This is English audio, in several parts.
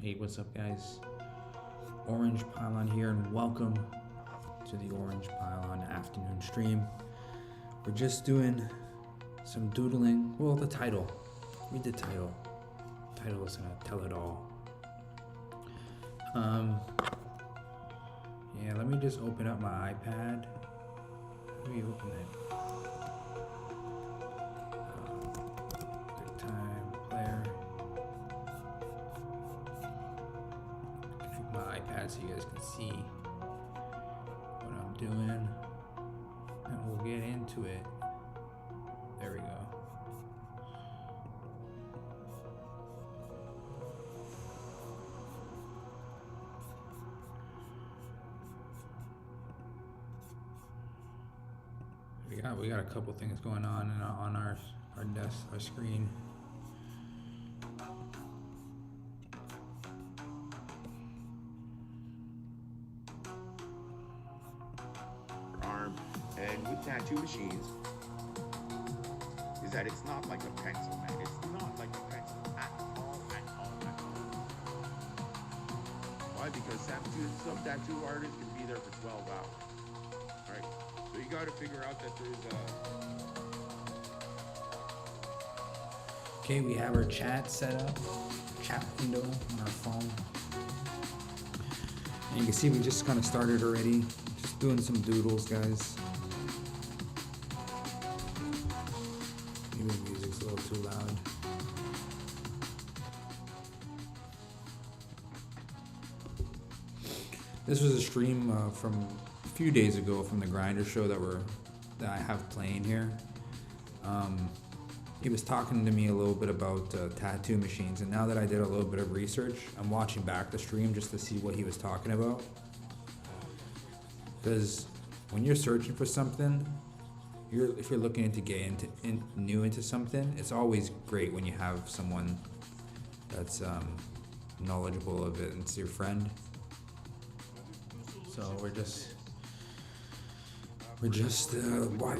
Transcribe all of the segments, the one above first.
Hey, what's up, guys? Orange Pylon here, and welcome to the Orange Pylon afternoon stream. We're just doing some doodling. Well, the title. Read the title. The title is gonna tell it all. Yeah, let me just open up my iPad. Let me open it. QuickTime player. Connect my iPad so you guys can see what I'm doing, and we'll get into it. There we go. We got a couple things going on our desk, our screen. Arm and with tattoo machines is that it's not like a pencil, man. It's not like a pencil at all. Why? Because some tattoo artists can be there for 12 hours. Right? So you got to figure out that there's Okay, we have our chat set up, chat window on our phone. And you can see we just kind of started already, just doing some doodles, guys. Maybe the music's a little too loud. This was a stream from a few days ago from the Grinder show that I have playing here. He was talking to me a little bit about tattoo machines, and now that I did a little bit of research, I'm watching back the stream just to see what he was talking about. Because when you're searching for something, if you're looking to get new into something, it's always great when you have someone that's knowledgeable of it and it's your friend. So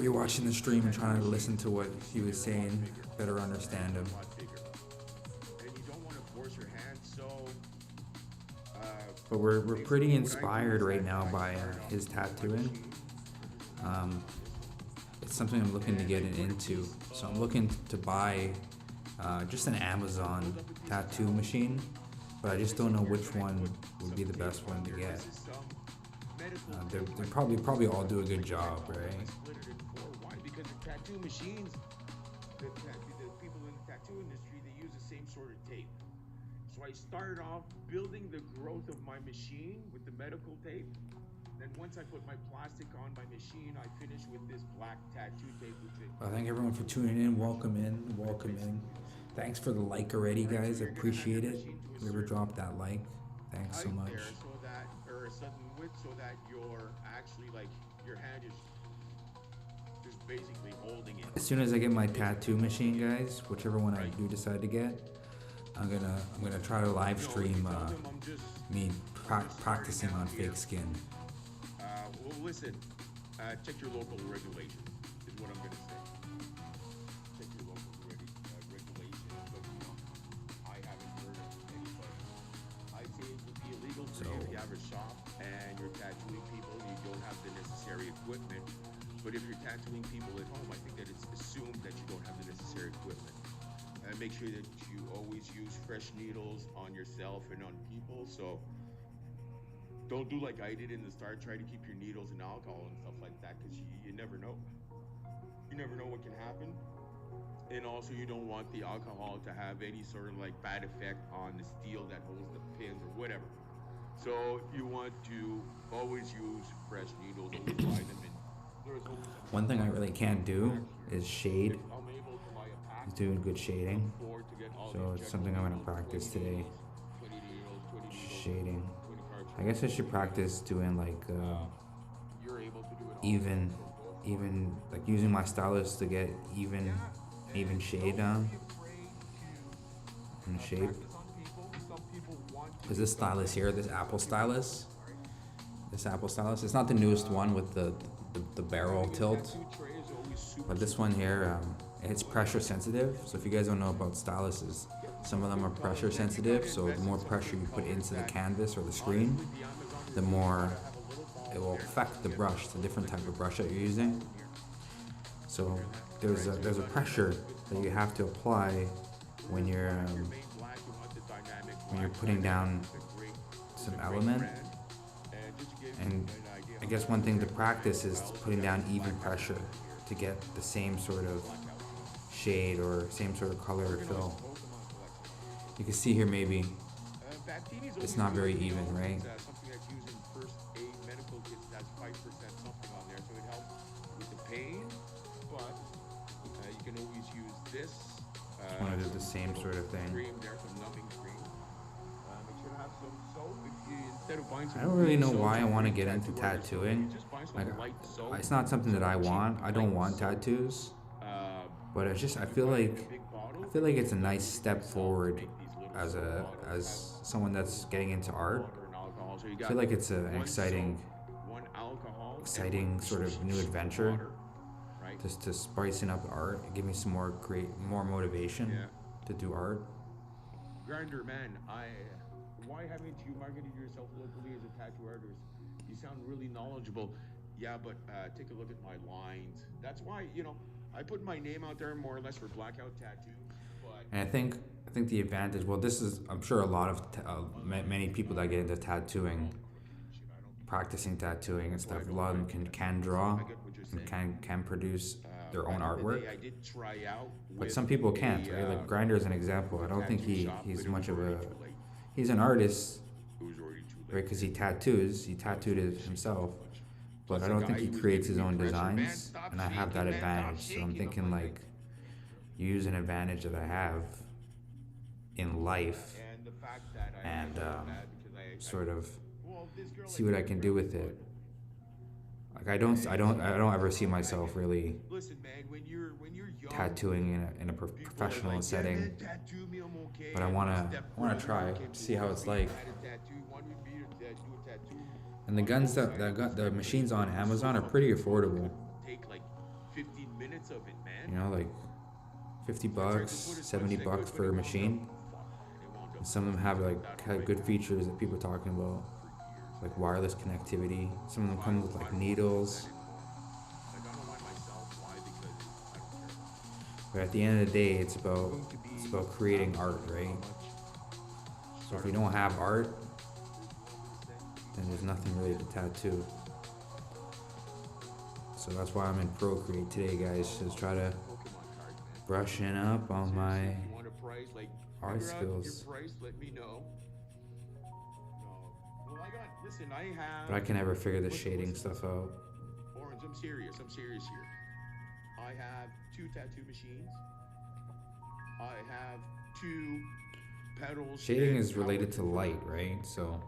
you're watching the stream and trying to listen to what he was saying, better understand him. But we're pretty inspired right now by his tattooing. It's something I'm looking to get into. So I'm looking to buy just an Amazon tattoo machine, but I just don't know which one would be the best one to get. They probably all do a good job, right? Why? Because the tattoo machines, the people in the tattoo industry, they use the same sort of tape. So I started off building the growth of my machine with the medical tape. Then once I put my plastic on my machine, I finished with this black tattoo tape. Well, thank everyone for tuning in. Welcome in. Thanks for the like already, guys. I appreciate it. Whoever dropped that like, thanks so much. Or a sudden width, so that you're actually like your hand is just basically holding it. As soon as I get my tattoo machine, guys, whichever one I do decide to get, I'm gonna try to live stream me practicing on fake skin. Well, listen, check your local regulations is what I'm gonna say. Check your local regulations, but I haven't heard of anybody. I'd say it would be illegal for you if you have a shop and you're tattooing people and you don't have the necessary equipment. But if you're tattooing people at home, I think that it's assumed that you don't have the necessary equipment. And make sure that you always use fresh needles on yourself and on people. So don't do like I did in the start. Try to keep your needles and alcohol and stuff like that, because you never know. You never know what can happen. And also you don't want the alcohol to have any sort of like bad effect on the steel that holds the pins or whatever. So you want to always use fresh needles, always buy them in. One thing I really can't do is shade. He's doing good shading. So it's something I'm gonna practice today. Shading. I guess I should practice doing like even like using my stylus to get even shade down in the shape. Because this stylus here, this Apple stylus, it's not the newest one with the barrel tilt, but this one here, it's pressure sensitive. So if you guys don't know about styluses, Some of them are pressure sensitive, so the more pressure you put into the canvas or the screen, the more it will affect the brush, the different type of brush that you're using. So there's a pressure that you have to apply when you're putting down some element. And I guess one thing to practice is putting down even pressure to get the same sort of shade or same sort of color or fill. You can see here maybe it's not very even, right? Something that's used in first aid medical kits has 5% something on there, so it helps with the pain. But you can always use this. I want to do the same sort of thing. Cream there, some numbing cream. Make sure to have some soap. If you, instead of buying some I don't really know soap, why I some want to green get into tattoo tattooing. just buy some Like, light soap. it's not something that I want. I don't want tattoos, but it's just I feel like it's a nice step forward as someone that's getting into art. I feel like it's an exciting sort of new adventure. Just to spicing up art and give me some more motivation to do art. Grinder, man, why haven't you marketed yourself locally as a tattoo artist? You sound really knowledgeable. Yeah, but take a look at my lines. That's why, I put my name out there more or less for blackout tattoos. And I think the advantage. Well, this is I'm sure a lot of many people that get into tattooing, practicing tattooing and stuff. A lot of them can draw and can produce their own artwork. But some people can't. Right? Like Grinder is an example. I don't think he's much of a he's an artist, right? Because he tattooed it himself. But I don't think he creates his own designs, and I have that advantage. So I'm thinking like use an advantage that I have in life and sort of see what I can do with it. Like I don't ever see myself really tattooing in a professional setting, but I wanna try to see how it's like. And the guns that the machines on Amazon are pretty affordable. Like $50, $70 for a machine. And some of them have good features that people are talking about, like wireless connectivity. Some of them come with like needles. But at the end of the day, it's about creating art, right? So if you don't have art, then there's nothing really to tattoo. So that's why I'm in PROCREATE today, guys. Just try to brushing up on my art skills. But I can never figure the shading stuff out. Orange, I'm serious here. I have 2 tattoo machines. I have 2 pedals. Shading is related to light, right? So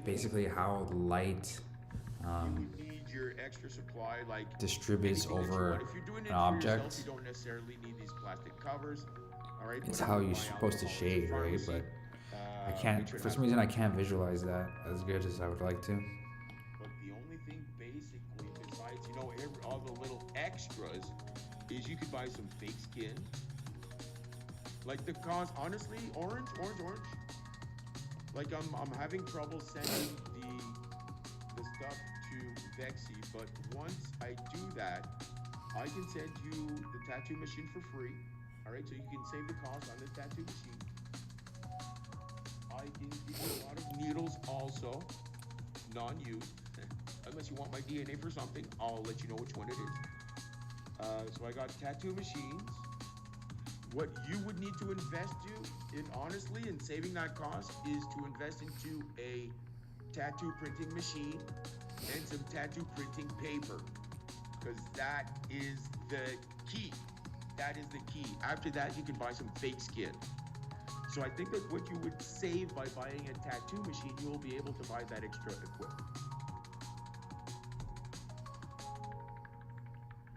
basically how the light your extra supply, distributes over an object. You don't necessarily need these plastic covers. All right. It's how you're supposed to shade, right? But I can't. For some reason, I can't visualize that as good as I would like to. But the only thing, basically, besides all the little extras, is you could buy some fake skin. Like the cost, honestly, orange. Like I'm having trouble sending the stuff to Vexy, but once I do that, I can send you the tattoo machine for free. All right, so you can save the cost on the tattoo machine. I can give you a lot of needles also, non-used. Unless you want my DNA for something, I'll let you know which one it is. So I got tattoo machines. What you would need to invest in, honestly, in saving that cost is to invest into a tattoo printing machine and some tattoo printing paper, because that is the key. After that, you can buy some fake skin. So I think that what you would save by buying a tattoo machine, you will be able to buy that extra equipment.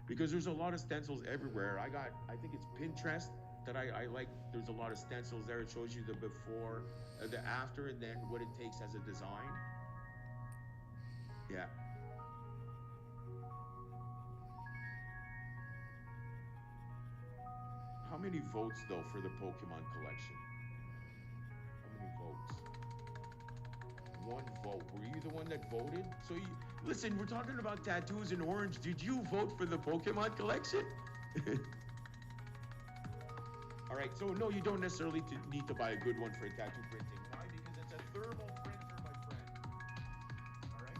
Because there's a lot of stencils everywhere. I think it's Pinterest that I like. There's a lot of stencils there. It shows you the before, the after, and then what it takes as a design. Yeah. How many votes though for the Pokemon collection? How many votes? One vote. Were you the one that voted? So you listen. We're talking about tattoos in orange. Did you vote for the Pokemon collection? All right. So no, you don't necessarily need to buy a good one for a tattoo printing. Why? Because it's a thermal printer, my friend. All right.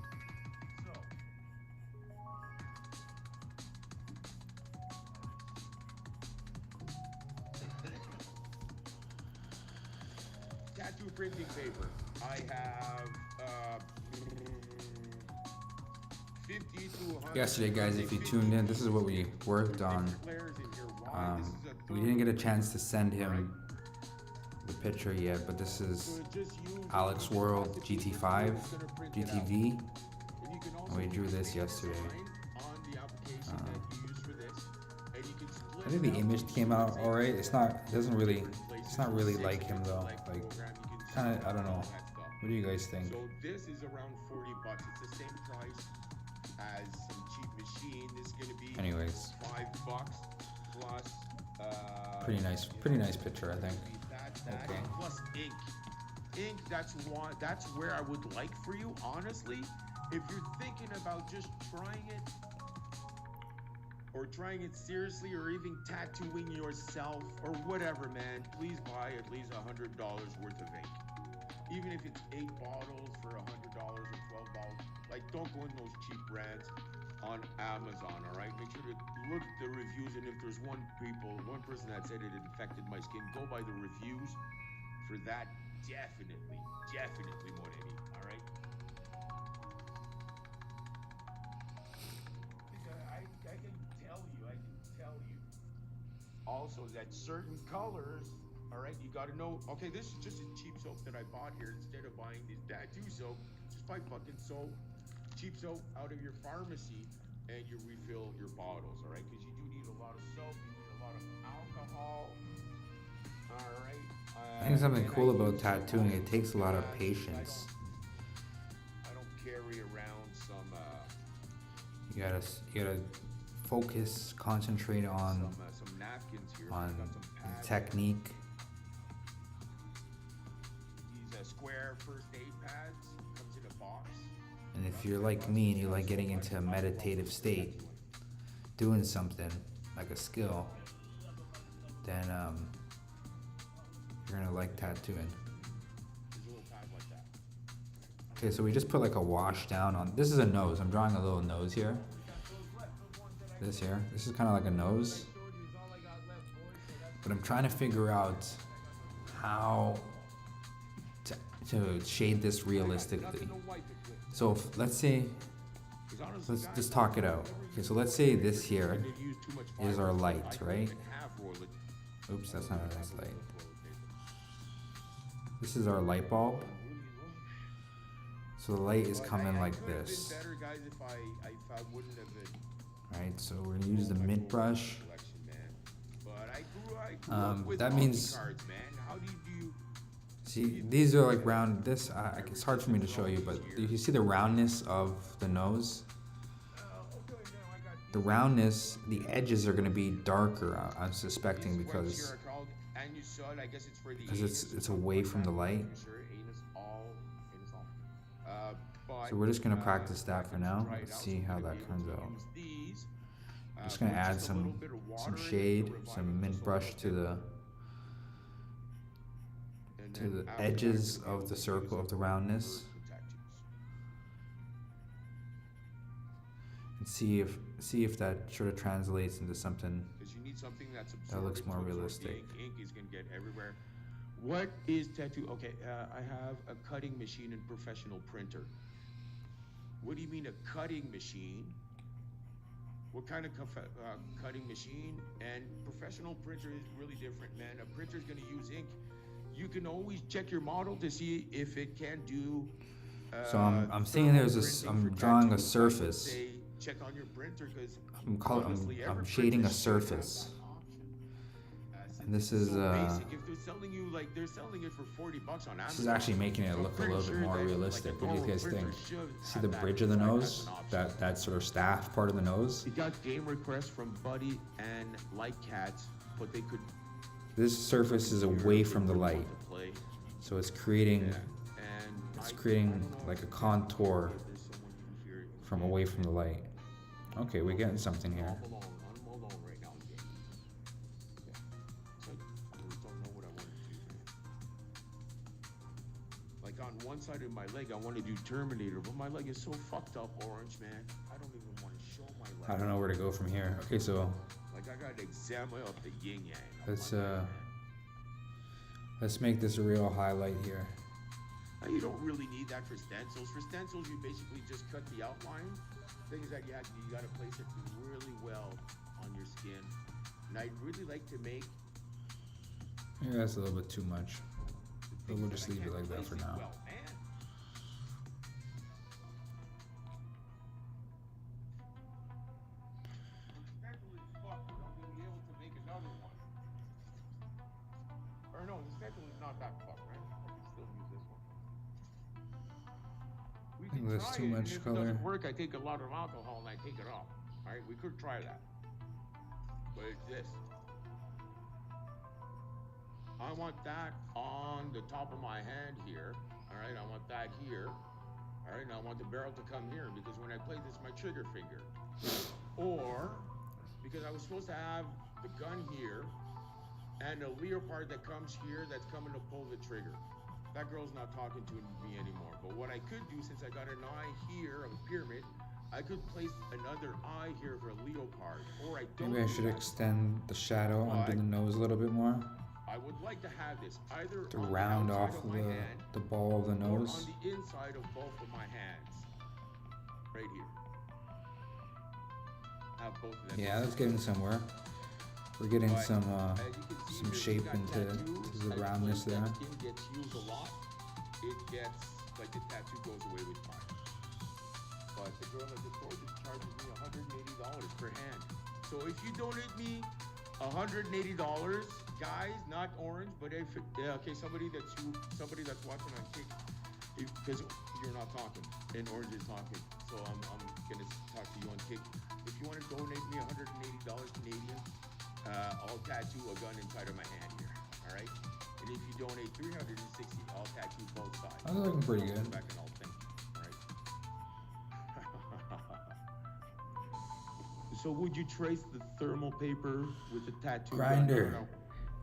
So. Tattoo printing paper. I have 50 to 100. Yesterday, guys, if you tuned in, this is what we worked on. We didn't get a chance to send him the picture yet, but this is Alex World GT5, GTV, and we drew this yesterday. I think the image came out alright. It's not really like him though. Like, kind of, I don't know. What do you guys think? So this is around $40. It's the same price as some cheap machine. This is gonna be Anyways, $5 plus. pretty nice picture, I think. Okay. Plus ink. Ink. That's where I would like for you, honestly. If you're thinking about just trying it, or trying it seriously, or even tattooing yourself, or whatever, man, please buy at least $100 worth of ink. Even if it's 8 bottles for $100 or $12, like don't go in those cheap brands on Amazon. All right, make sure to look at the reviews, and if there's one person that said it infected my skin, go by the reviews for that. Definitely more than any. All right. I can tell you. Also, that certain colors. All right, you got to know. Okay, this is just a cheap soap that I bought here. Instead of buying this tattoo soap, just buy fucking soap, cheap soap out of your pharmacy, and you refill your bottles. All right, because you do need a lot of soap, you need a lot of alcohol. All right. I think something cool about tattooing, it takes a lot of patience. I don't carry around some. You gotta focus, concentrate on some napkins here. the technique. Square first aid pads, comes in a box. And if you're like me and you like getting into a meditative state, doing something like a skill, then you're gonna like tattooing. Okay, so we just put like a wash down on. This is a nose. I'm drawing a little nose here. This is kind of like a nose. But I'm trying to figure out how to shade this realistically. So let's just talk it out. Okay, so let's say this here is our light, right? Oops, that's not a nice light. This is our light bulb. So the light is coming like this. Right, so we're gonna use the mint brush. That means, see, these are like round. It's hard for me to show you, but you see the roundness of the nose. The roundness, the edges are gonna be darker. I'm suspecting because it's away from the light. So we're just gonna practice that for now. Let's see how that comes out. I'm just gonna add some shade, some mint brush to the edges of the circle of the roundness, and see if that sort of translates into something that looks more realistic. Ink is gonna get everywhere. What is tattoo? Okay, I have a cutting machine and professional printer. What do you mean a cutting machine? What kind of cutting machine? And professional printer is really different, man. A printer is going to use ink. You can always check your model to see if it can do. So I'm seeing I'm drawing a surface. Check on your printer because I'm shading a surface. And this is If they're selling you they're selling it for $40 on Amazon. This is actually making it look a little bit more realistic. What do you guys think? See the bridge of the nose? That sort of staff part of the nose? We got game requests from Buddy and Like Cats, but they could This surface is away from the light, To play. so it's creating Yeah. And it's I creating don't know like a if contour there's someone in here. from away from the light. Okay, we're getting something here. I'm alone right now. Yeah. So I really don't know what I want to do, man. Like on one side of my leg, I want to do Terminator, but my leg is so fucked up, Orange, man. I don't even want to show my leg. I don't know where to go from here. Okay, so Like I got eczema of the yin yang. let's make this a real highlight here. Now, you don't really need that for stencils. For stencils, you basically just cut the outline. Thing is that you gotta place it really well on your skin. And I'd really like to make. Yeah, that's a little bit too much. But we'll just leave it like that for now. Well, man. Or no, the stencil is not that fucked, right? I can still use this one. We think can there's try too it, much and if color. it doesn't work, I take a lot of alcohol and I take it off. Alright, we could try that. But it's this. I want that on the top of my hand here. Alright, I want that here. Alright, now I want the barrel to come here because when I play this, my trigger finger. Or, because I was supposed to have the gun here and a leopard that comes here that's coming to pull the trigger. That girl's not talking to me anymore. But what I could do, since I got an eye here of a pyramid, I could place another eye here for a leopard. Or I don't. Maybe I should extend the shadow under the nose a little bit more I would like to have this either to on round the off outside of my hand the ball of the or nose. on the inside of both of my hands. Right here. Have both of them. Yeah, that's getting somewhere. We're getting But, some as you can see some here, shape we got into tattoos. to the I roundness feel there. that skin gets used a lot. It gets like the tattoo goes away with time. But the girl at the store just charges me $180 per hand. So if you donate me $180, guys, not Orange, but if somebody that's watching on Kick, because you're not talking and Orange is talking, so I'm gonna talk to you on Kick. If you want to donate me $180 Canadian, I'll tattoo a gun inside of my hand here. All right. And if you donate $360, I'll tattoo both sides. That's looking pretty good. Back and I'll think. All right. So would you trace the thermal paper with the tattoo? Grinder.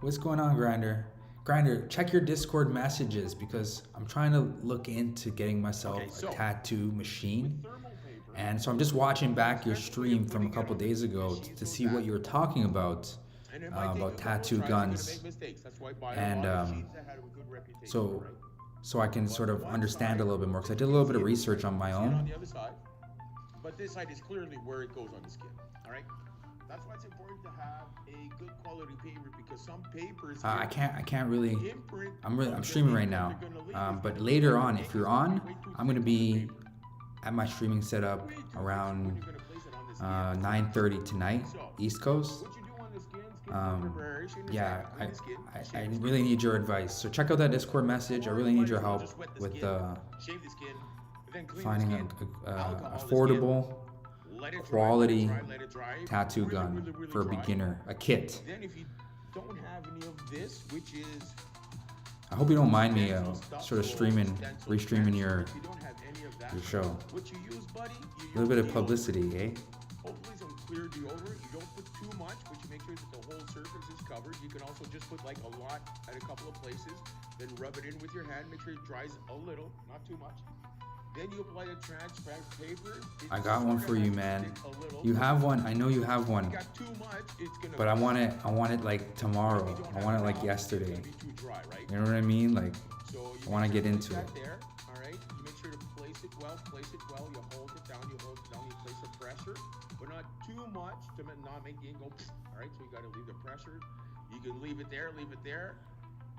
What's going on, Grinder? Grinder, check your Discord messages because I'm trying to look into getting myself a tattoo machine. And so I'm just watching back your stream from a couple days ago to see what you were talking about tattoo guns. And so I can sort of understand a little bit more because I did a little bit of research on my own. But this side is clearly where it goes on the skin. All right. That's why it's important to have a good quality paper because some papers. I can't really. I'm streaming right now. But later on, if you're on, I'm gonna be at my streaming setup around 9:30 tonight, East Coast. Yeah, I really need your advice. So check out that Discord message. I really need your help with finding an affordable, quality tattoo gun for a beginner, a kit. Then if you don't have any of this, which is I hope you don't mind me sort of restreaming your show. what you use, buddy, A little bit of publicity, eh? hopefully some clear deodorant. You don't put too much, but you make sure that the whole surface is covered. You can also just put like a lot at a couple of places, then rub it in with your hand. Make sure it dries a little, not too much. Then you apply the transparent paper. I got one for you, man. You have one. I know you have one. If you got too much, it's gonna. But I want it like tomorrow. I want it like yesterday. You know what I mean? Like I want to get into it. There, all right. You make sure to place it well. You hold it down. You place the pressure, but not too much to not make the ink go. All right. So you got to leave the pressure. You can leave it there.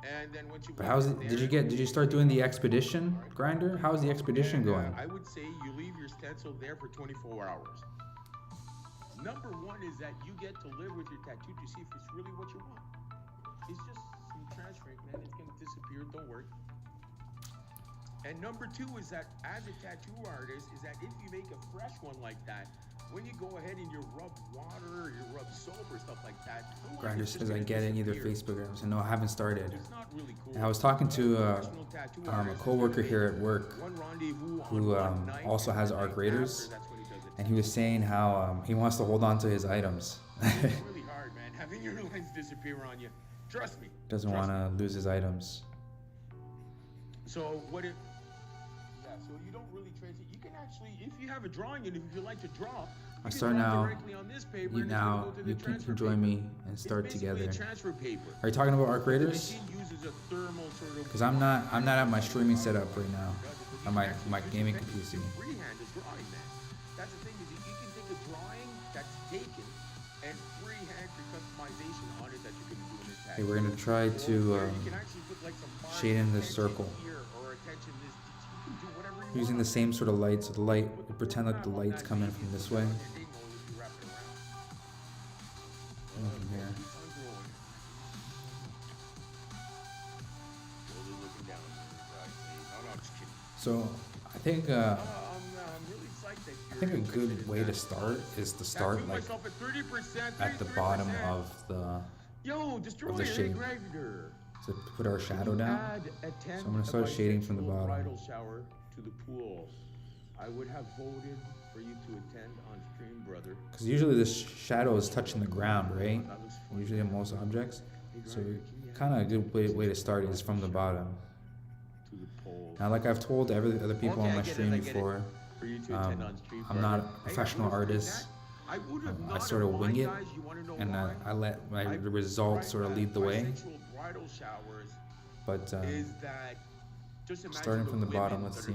And then once you. But how's it? Did you start doing the expedition, Grinder? How's the expedition going? I would say you leave your stencil there for 24 hours. Number one is that you get to live with your tattoo to see if it's really what you want. It's just some trash rink, man. It's gonna disappear. Don't worry. And number two is that as a tattoo artist, is that if you make a fresh one like that, when you go ahead and you rub water or you rub soap or stuff like that. Otherwise, Grinder it's just says I gonna get it, either disappear. Facebook or no, I haven't started. It's not really cool. And I was talking to Professional tattoo a artist is coworker gonna here make at work one rendezvous on who one night, also and has the art night graders, after, that's when he does it. and he was saying how he wants to hold on to his items. It's really hard, man. Having your lines disappear on you. Trust me. Doesn't want to lose his items. So what if? Yeah. So you don't really translate. You can actually, if you have a drawing, and if you like to draw, I start now. You can join me and start together. Transfer paper. Are you talking about art The graders? machine uses a thermal sort of. Because I'm not at my streaming setup right now. On my gaming PC. Freehand is drawing, man. That's the thing is you can take a drawing that's taken and freehand your customization on it that you can do in this tag. Okay, we're gonna try to You can actually put like some shade in this attention circle. here or attention this. You can do whatever you using the want. same sort of light. So the light, pretend like the light's coming from this way. From here. So I think a good way to start is to start like at the bottom of the shape. To put our shadow down. So I'm gonna start shading from the bottom. Bridal shower to the pool. I would have voted for you to attend on stream, brother. Because usually this shadow is touching the ground, right? Usually on most objects. So kind of a good way to start is from the bottom. Now, like I've told other people on my stream before, I'm not a professional artist. I sort of wing it, and I let my results sort of lead the way. But starting from the bottom, let's see.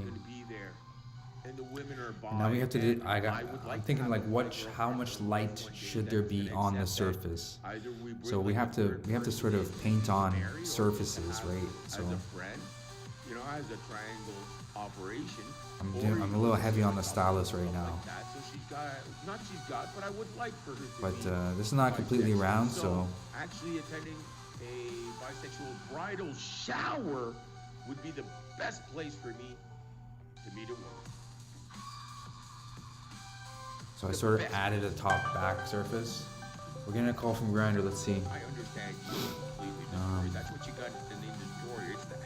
Now we have to do. I'm thinking like how much light should there be on the surface? So we have to sort of paint on surfaces, right? So as a triangle operation. I'm a little heavy on the stylus right now. But I would like for her to But this is not completely round, so actually attending a bisexual bridal shower would be the best place for me to meet a woman. So I sort of added a top back surface. We're getting a call from Grindr. Let's see. I understand you completely. That's what you got to name this story. It's that.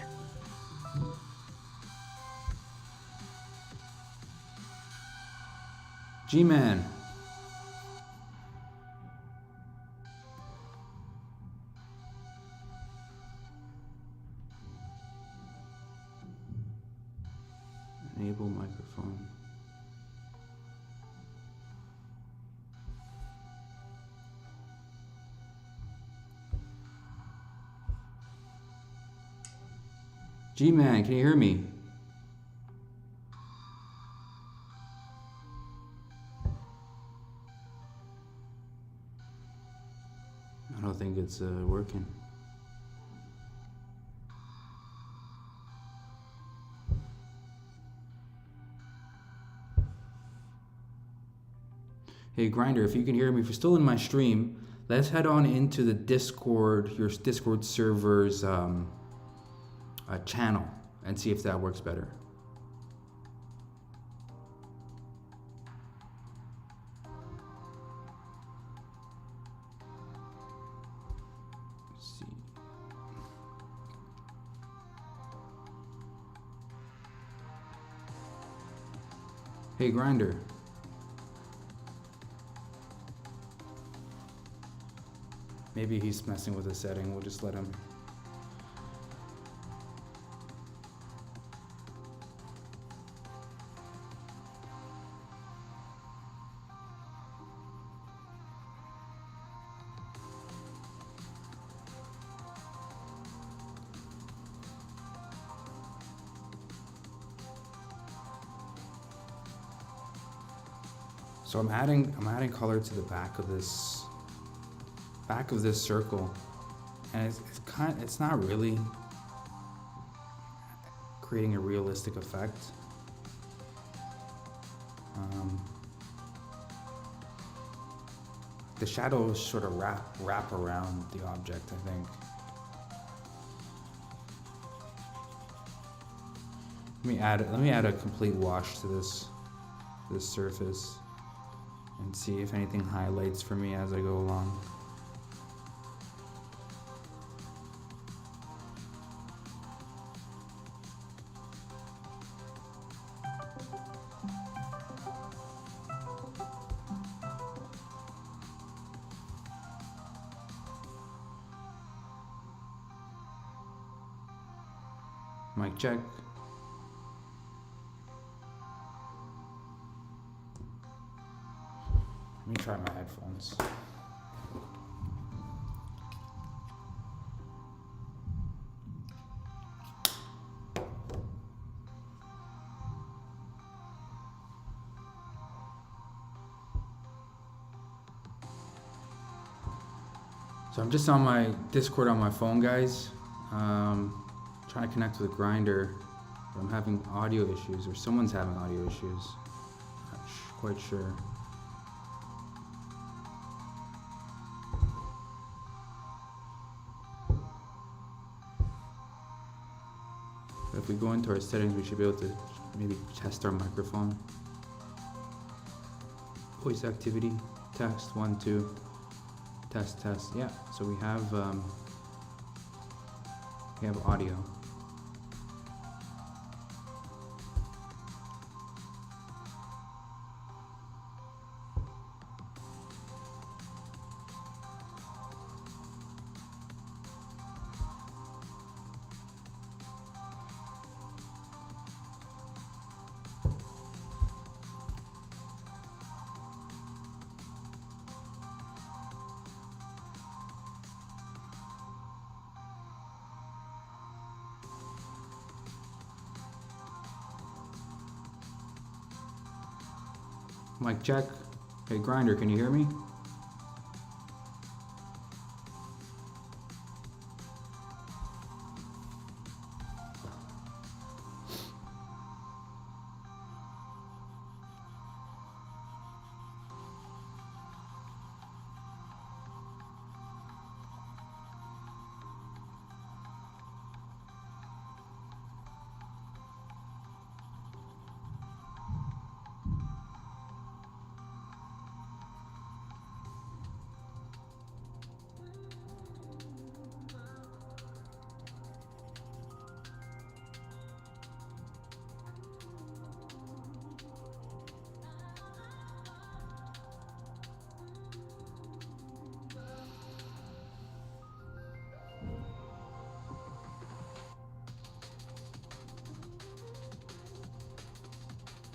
G-Man. Enable microphone. G-Man, can you hear me? I don't think it's working. Hey Grindr, if you can hear me, if you're still in my stream, let's head on into the Discord, your Discord server's channel, and see if that works better. Let's see. Hey Grindr. Maybe he's messing with the setting. We'll just let him. So I'm adding color to the back of this circle, and it's not really creating a realistic effect. The shadows sort of wrap around the object, I think. Let me add a complete wash to this surface. and see if anything highlights for me as I go along. Mic check. Let me try my headphones. So I'm just on my Discord on my phone, guys. Trying to connect with Grindr, but I'm having audio issues, or someone's having audio issues. Not quite sure. But if we go into our settings, we should be able to maybe test our microphone. Voice activity, text, 1, 2, test. Yeah, so we have audio. Mic check. Hey, Grindr, can you hear me?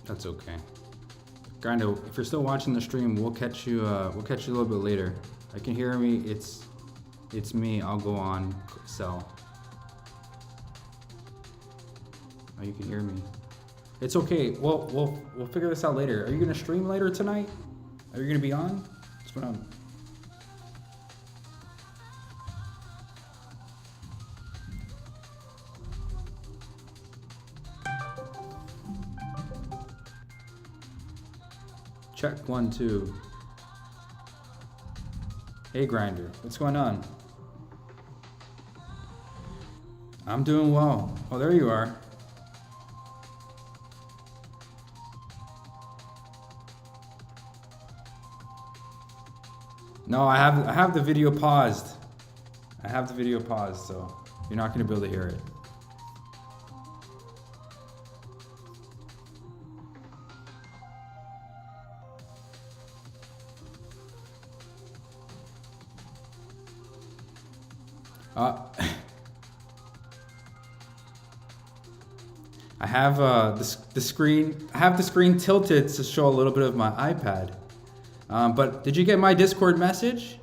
That's okay. Grindr, if you're still watching the stream, we'll catch you a little bit later. I can hear me. It's me. I'll go on cell. Oh, you can hear me. It's okay. We'll figure this out later. Are you gonna stream later tonight? Are you gonna be on? What's going on? Check 1, 2. Hey, Grindr, what's going on? I'm doing well. Oh, there you are. No, I have the video paused. I have the video paused, so you're not going to be able to hear it. I have the screen. I have the screen tilted to show a little bit of my iPad. But did you get my Discord message?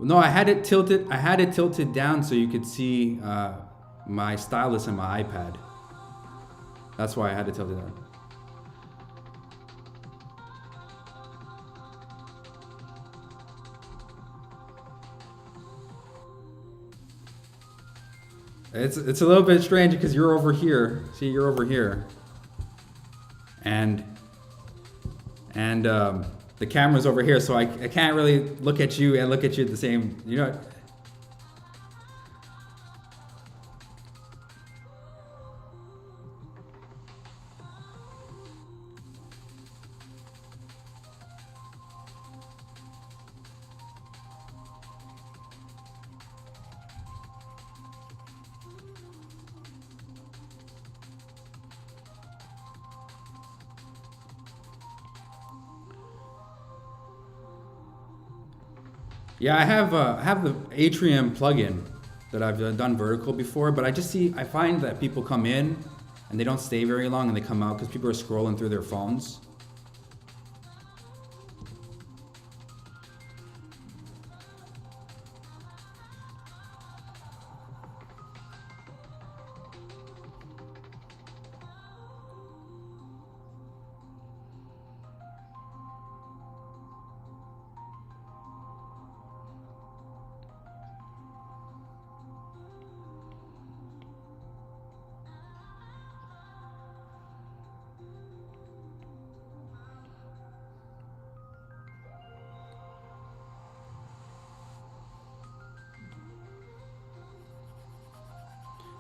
No, I had it tilted. I had it tilted down so you could see my stylus and my iPad. That's why I had it tilted down. It's a little bit strange because you're over here. See, you're over here. and the camera's over here, so I can't really look at you and look at you at the same, you know. Yeah, I have the Atrium plugin that I've done vertical before, but I find that people come in and they don't stay very long and they come out because people are scrolling through their phones.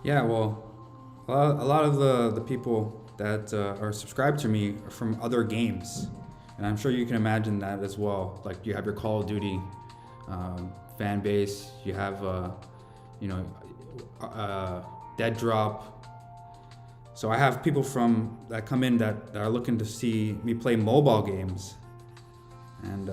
Yeah, well, a lot of the people that are subscribed to me are from other games, and I'm sure you can imagine that as well. Like you have your Call of Duty fan base, you have you know Dead Drop. So I have people from that come in that are looking to see me play mobile games, and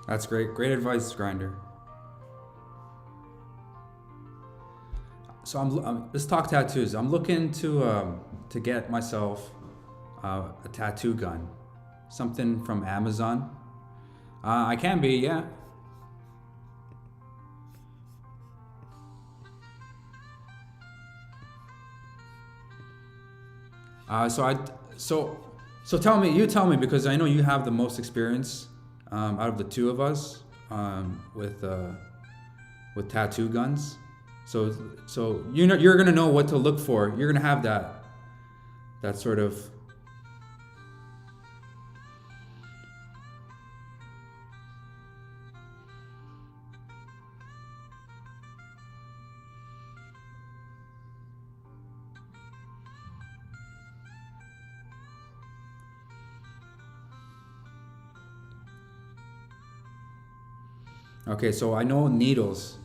that's great. Great advice, Grinder. So let's talk tattoos. I'm looking to get myself a tattoo gun, something from Amazon. I can be, yeah. So you tell me because I know you have the most experience out of the two of us with tattoo guns. So you know you're gonna know what to look for. You're gonna have that sort of. Okay, so I know needles.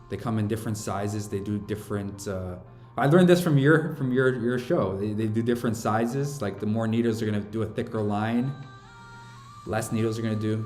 They come in different sizes. They do different. I learned this from your show. They do different sizes. Like the more needles are gonna do a thicker line. Less needles are gonna do.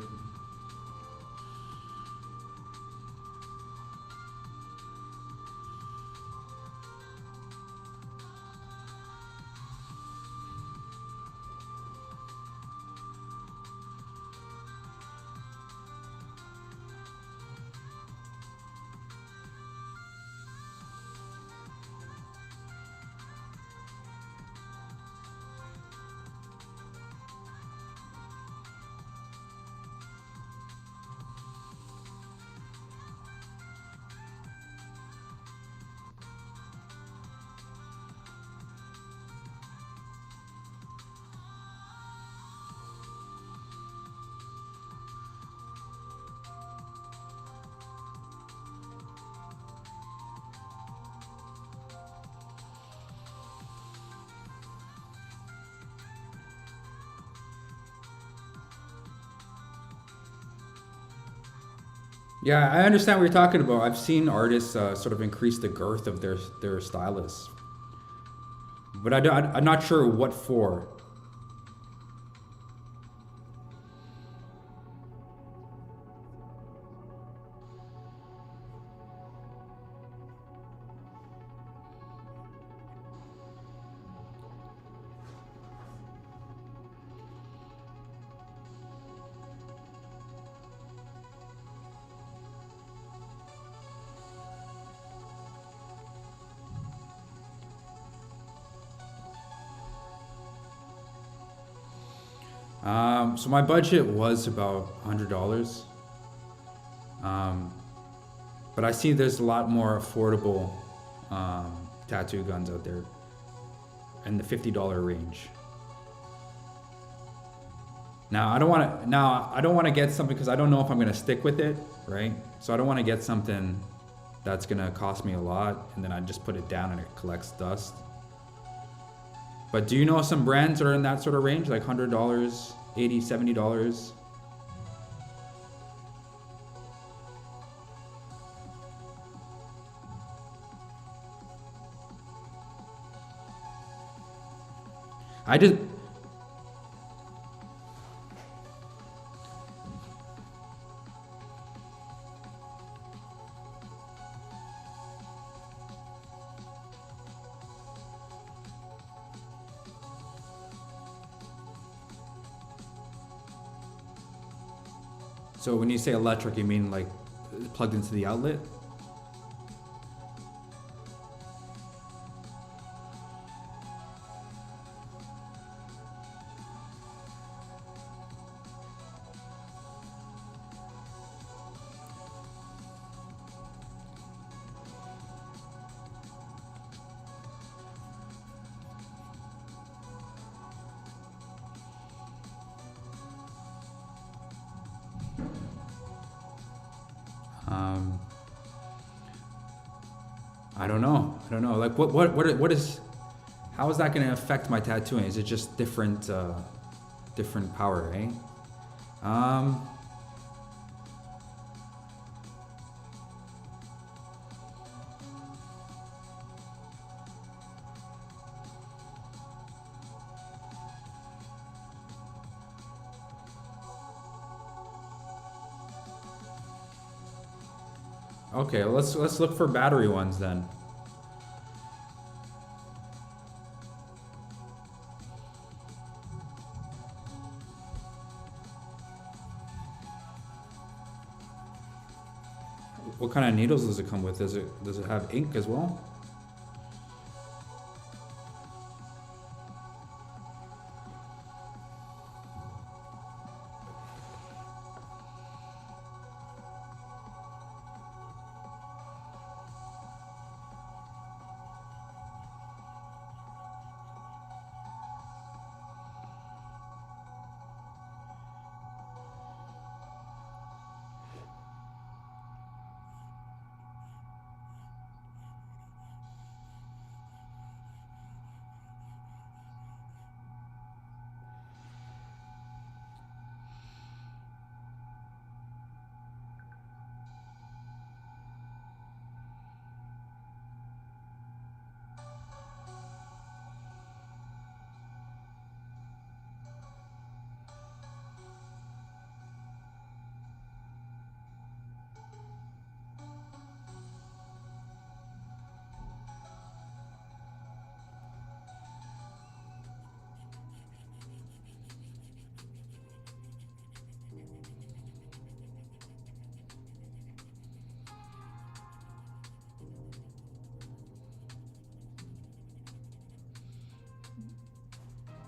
Yeah, I understand what you're talking about. I've seen artists sort of increase the girth of their stylus, but I'm not sure what for. So my budget was about $100, um, but I see there's a lot more affordable tattoo guns out there in the $50 range. Now I don't want to get something because I don't know if I'm gonna stick with it, right? So I don't want to get something that's gonna cost me a lot and then I just put it down and it collects dust. But do you know some brands that are in that sort of range, like $100, $80, $70? I just So when you say electric, you mean like plugged into the outlet? Um, I don't know. I don't know. Like what is? How is that going to affect my tattooing? Is it just different power, eh? Um, okay, let's look for battery ones then. What kind of needles does it come with? Does it have ink as well?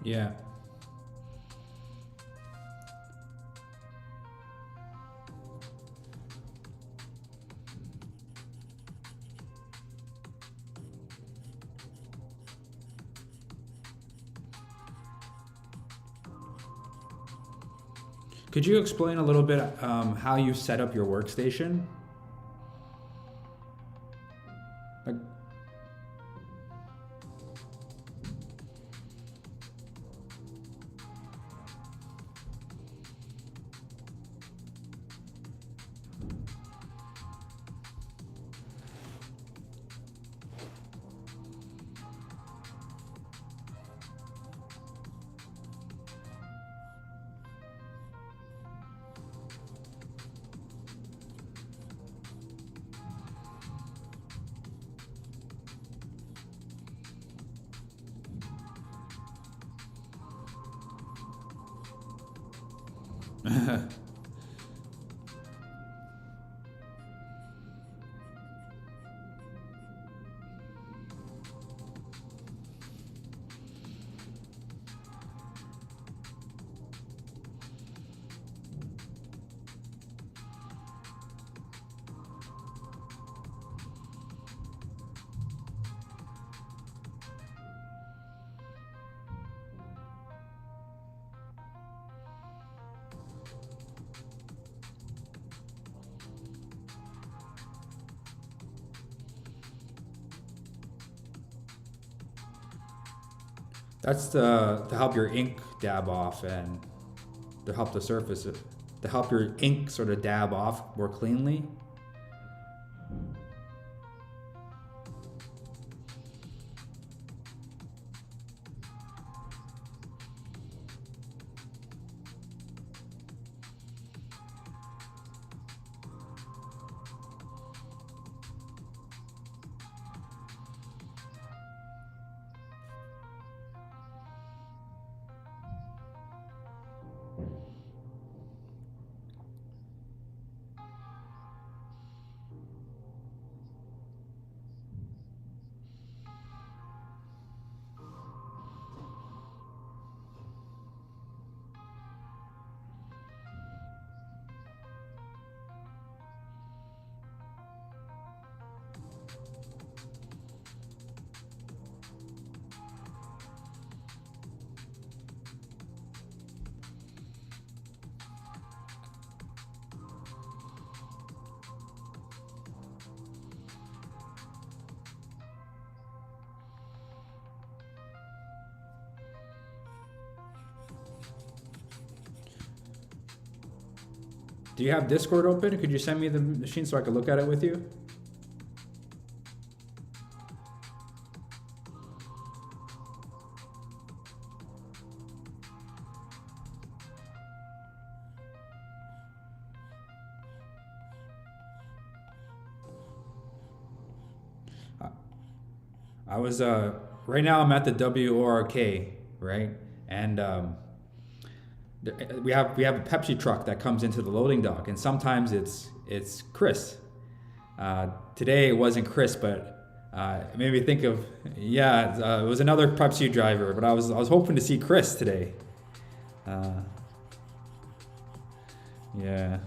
Yeah. Could you explain a little bit how you set up your workstation? Like, That's to help your ink dab off and to help the surface, to help your ink sort of dab off more cleanly. Do you have Discord open? Could you send me the machine so I could look at it with you? I was right now I'm at the WORK, right? And we have a Pepsi truck that comes into the loading dock, and sometimes it's Chris. Today it wasn't Chris, but it made me think of it was another Pepsi driver, but I was hoping to see Chris today. Yeah.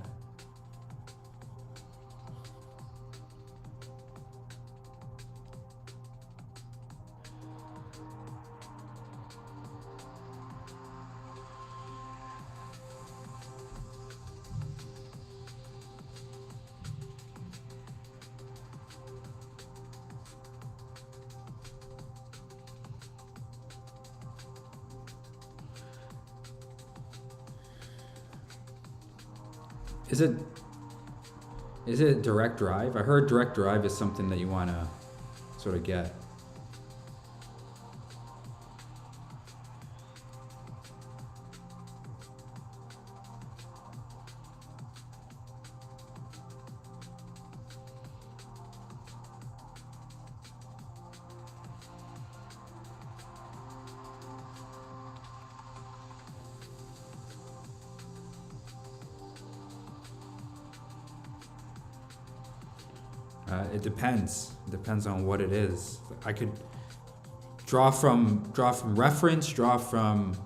Is it direct drive? I heard direct drive is something that you want to sort of get. It depends. It depends on what it is. I could draw from reference, draw from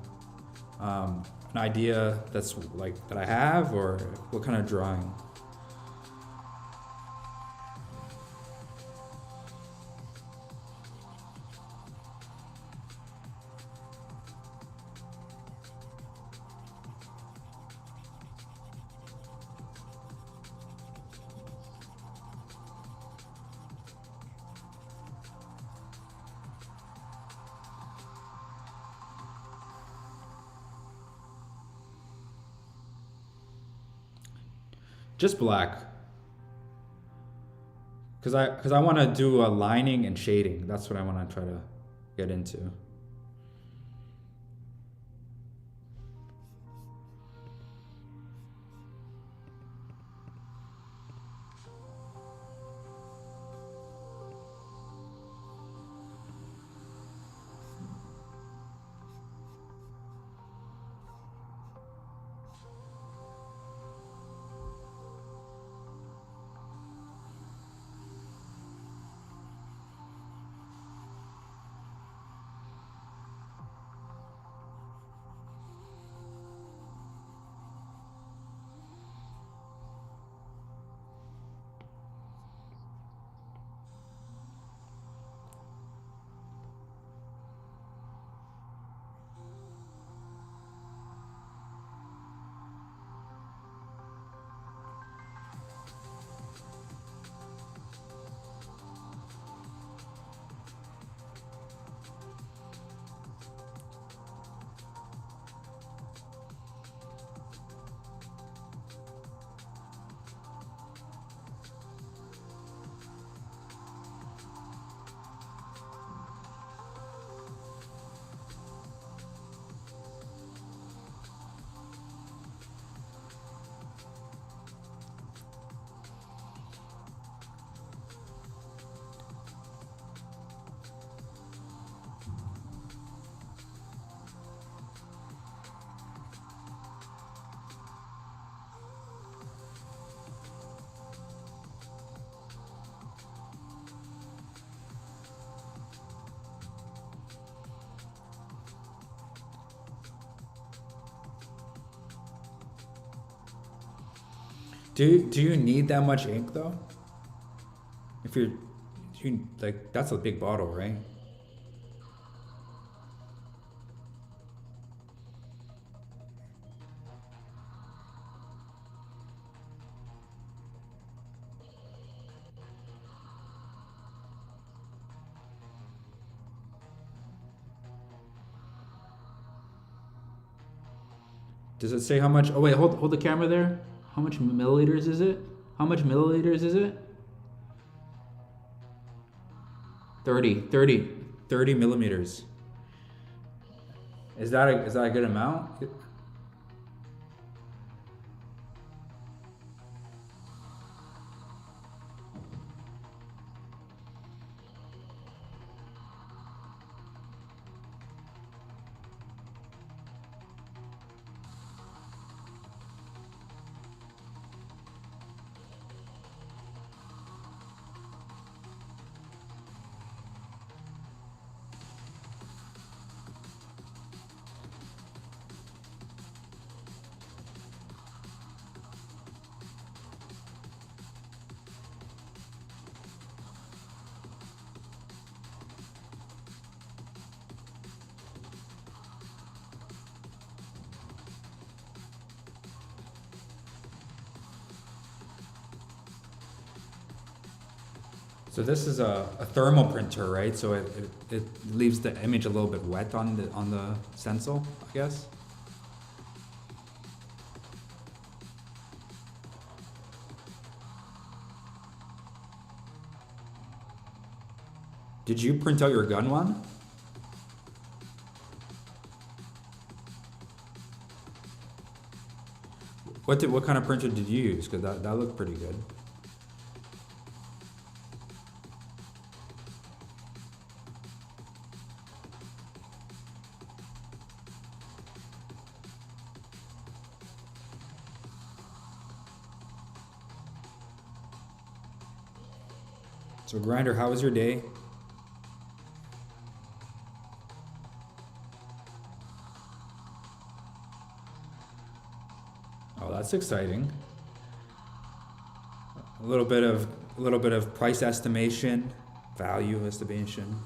an idea that's like that I have, or what kind of drawing? Just black. Because I want to do a lining and shading. That's what I want to try to get into. Do you need that much ink though? If you're, like, that's a big bottle, right? Does it say how much? Oh wait, hold the camera there. How much milliliters is it? How much milliliters is it? 30 millimeters. Is that a good amount? So this is a thermal printer, right? So it leaves the image a little bit wet on the stencil, I guess. Did you print out your gun one? What kind of printer did you use? Because that looked pretty good. So Grinder, how was your day? Oh, that's exciting. A little bit of price estimation, value estimation.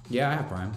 Yeah, I have Prime.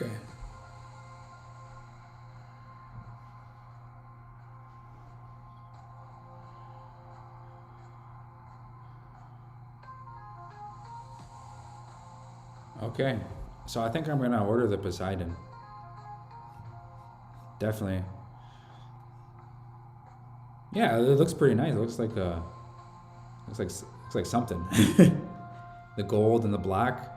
Okay. Okay, so I think I'm gonna order the Poseidon. Definitely. Yeah, it looks pretty nice. It looks like something. The gold and the black.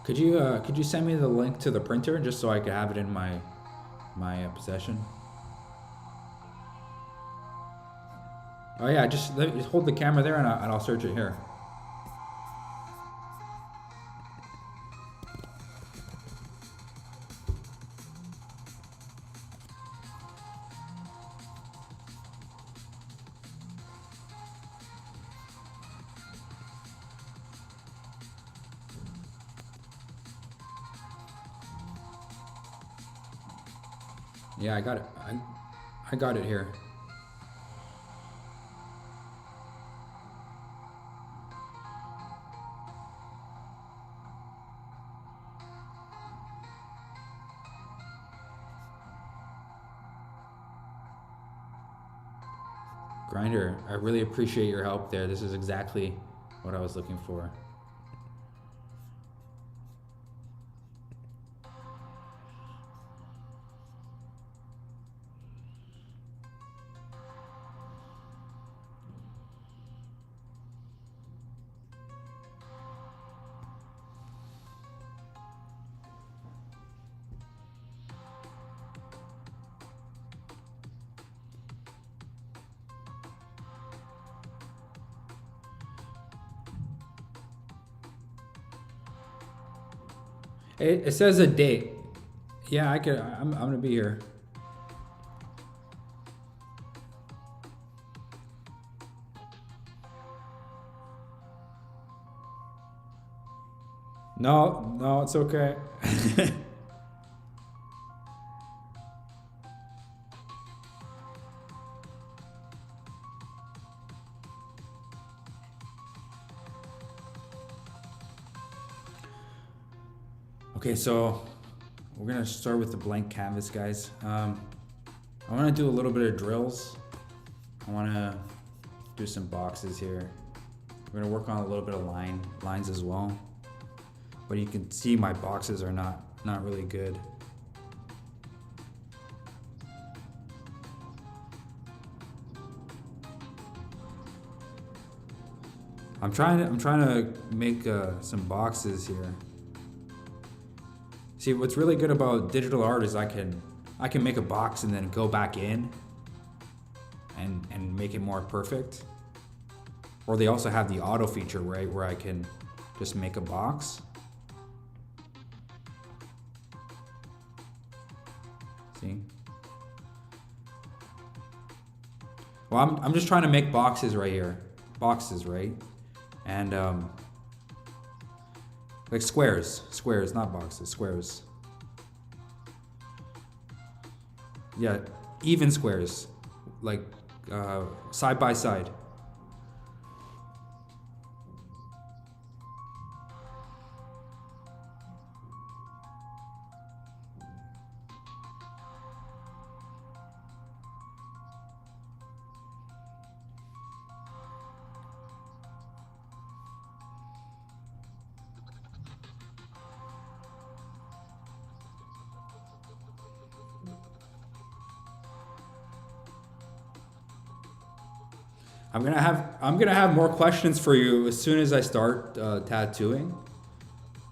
Could you send me the link to the printer just so I could have it in my possession? Oh yeah, just hold the camera there and I'll search it here. Yeah, I got it. I got it here. Grinder, I really appreciate your help there. This is exactly what I was looking for. It says a date. Yeah, I'm gonna be here. No, no, it's okay. Okay, so we're gonna start with the blank canvas, guys. I want to do a little bit of drills. I want to do some boxes here. We're gonna work on a little bit of lines as well. But you can see my boxes are not really good. I'm trying to make some boxes here. See, what's really good about digital art is I can make a box and then go back in and make it more perfect. Or they also have the auto feature, right, where I can just make a box. See? Well, I'm just trying to make boxes right here. Boxes, right? And like squares, not boxes, squares. Yeah, even squares, like side by side. I'm gonna have more questions for you as soon as I start tattooing.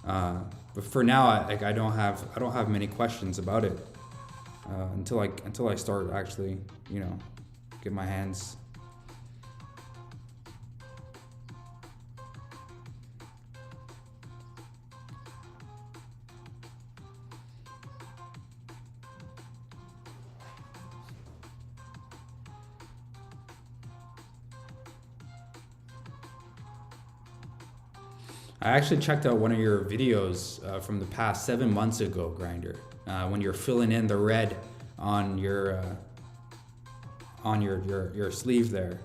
But for now, I don't have many questions about it until I start actually, get my hands. I actually checked out one of your videos from the past 7 months ago, Grinder, when you're filling in the red on your sleeve there.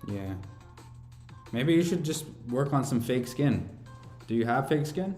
Yeah. Maybe you should just work on some fake skin. Do you have fake skin?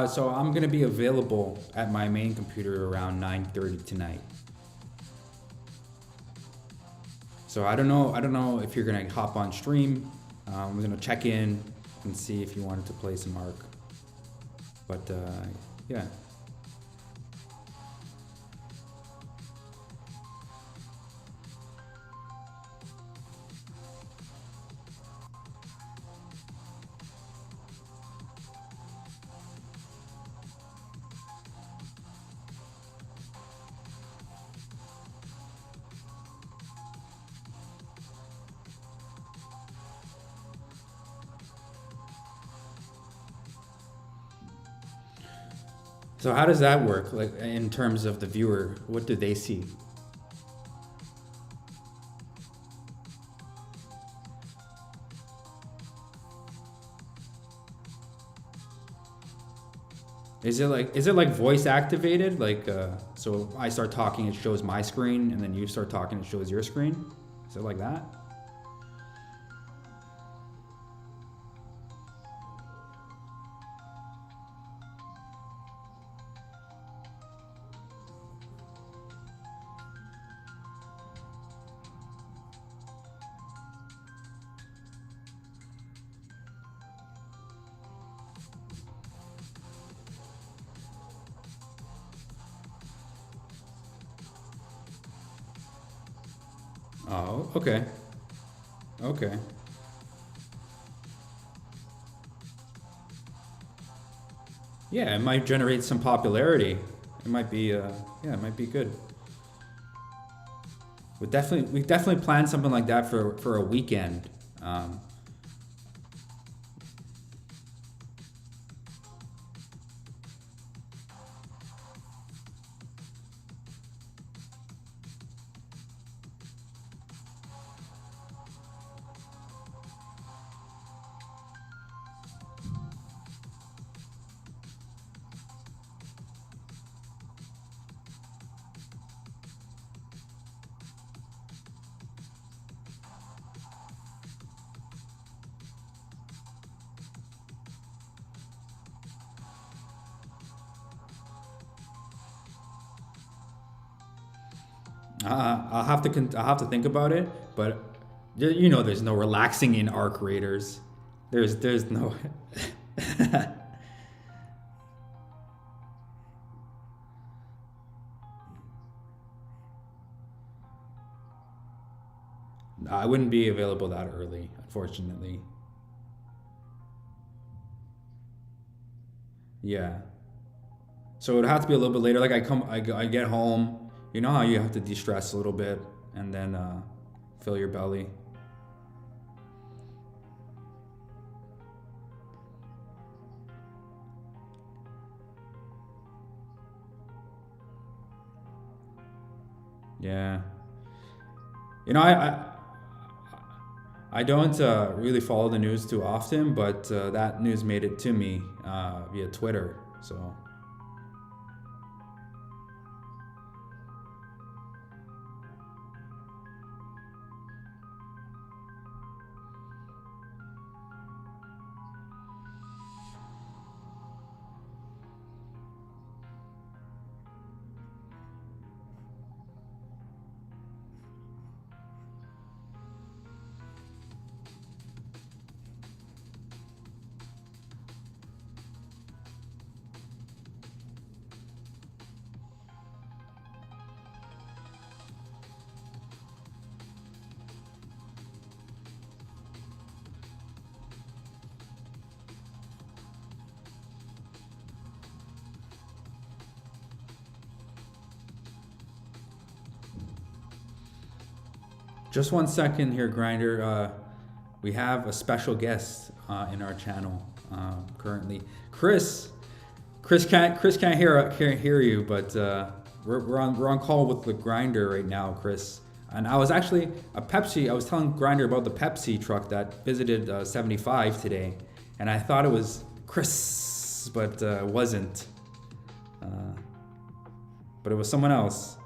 So I'm gonna be available at my main computer around 9:30 tonight. So I don't know if you're gonna hop on stream. We're gonna check in and see if you wanted to play some Ark. But yeah. So how does that work? Like in terms of the viewer, what do they see? Is it like voice activated? Like so I start talking, it shows my screen, and then you start talking, it shows your screen? Is it like that? Oh, okay. Okay. Yeah, it might generate some popularity. It might be yeah, it might be good. We definitely plan something like that for a weekend. Um, I'll have to think about it, but you know, there's no relaxing in our creators. There's no. I wouldn't be available that early, unfortunately. Yeah. So it would have to be a little bit later. Like I get home. You know how you have to de-stress a little bit and then fill your belly. Yeah. You know, I don't really follow the news too often, but that news made it to me via Twitter. So Just 1 second here, Grinder. We have a special guest in our channel currently. Chris can't hear you, but we're on call with the Grinder right now, Chris. And I was actually I was telling Grinder about the Pepsi truck that visited 75 today, and I thought it was Chris, but it wasn't. But it was someone else.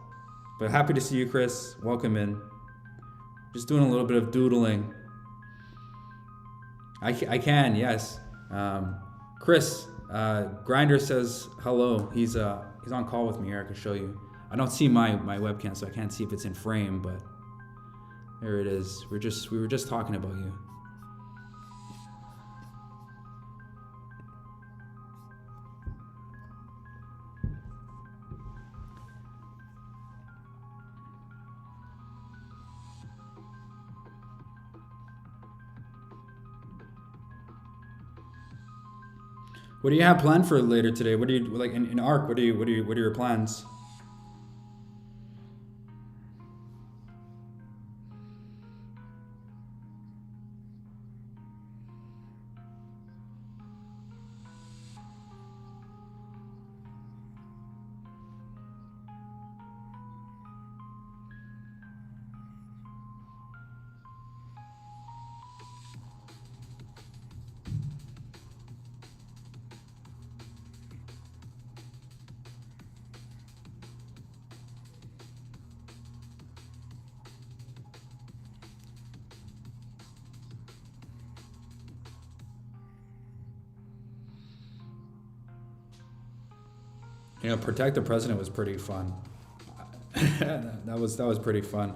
But happy to see you, Chris. Welcome in. Just doing a little bit of doodling. I can, yes. Chris, Grinder says hello. He's on call with me here. I can show you. I don't see my webcam, so I can't see if it's in frame, but there it is. We were just talking about you. What do you have planned for later today? What do you like in ARC? What are your plans? You know, Protect the President was pretty fun. that was pretty fun.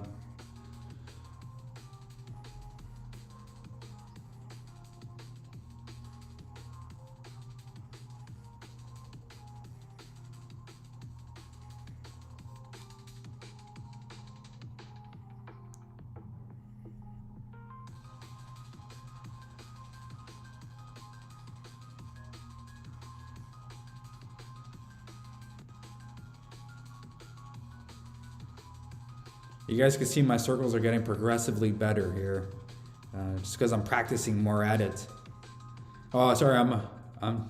You guys can see my circles are getting progressively better here, just because I'm practicing more at it. Oh, sorry, I'm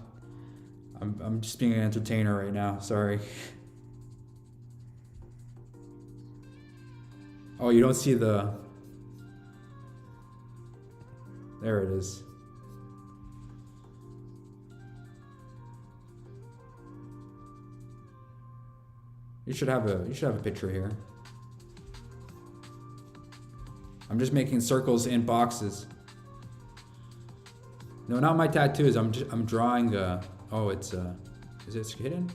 just being an entertainer right now. Sorry. Oh, you don't see the. There it is. You should have a picture here. I'm just making circles in boxes. No, not my tattoos. I'm drawing. Oh, it's is it hidden?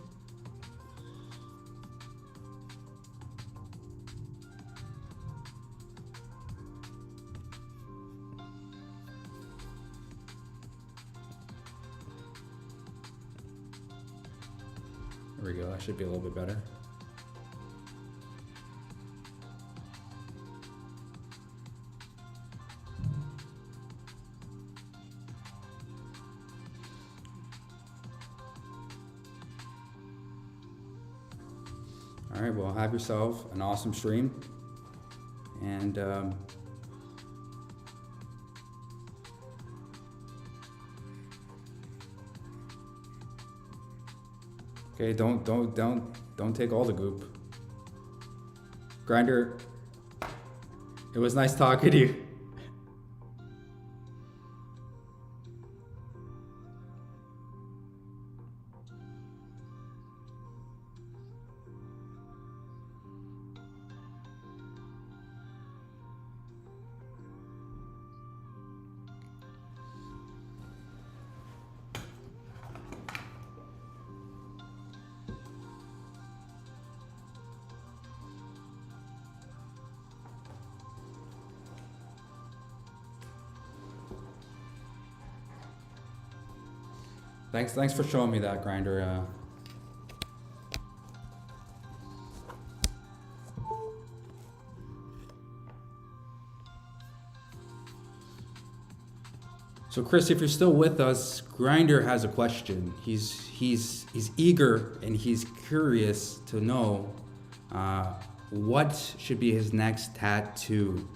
There we go. That should be a little bit better. All right, well, have yourself an awesome stream. And okay, don't take all the goop. Grinder, it was nice talking to you. Thanks for showing me that, Grinder. So Chris, if you're still with us, Grinder has a question. He's eager and he's curious to know what should be his next tattoo.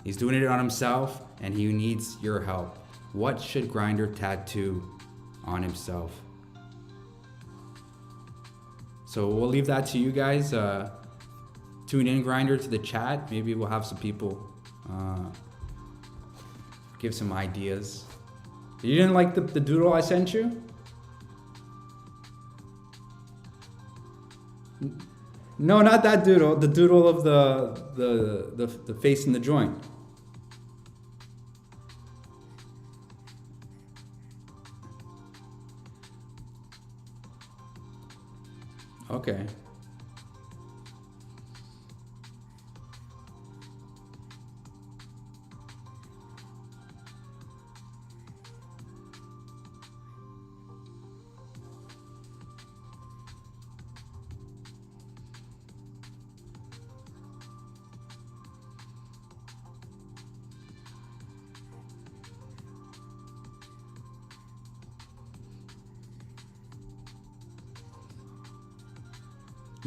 He's doing it on himself, and he needs your help. What should Grinder tattoo on himself? So we'll leave that to you guys. Tune in, Grinder, to the chat. Maybe we'll have some people give some ideas. You didn't like the doodle I sent you? No, not that doodle. The doodle of the face in the joint. Okay.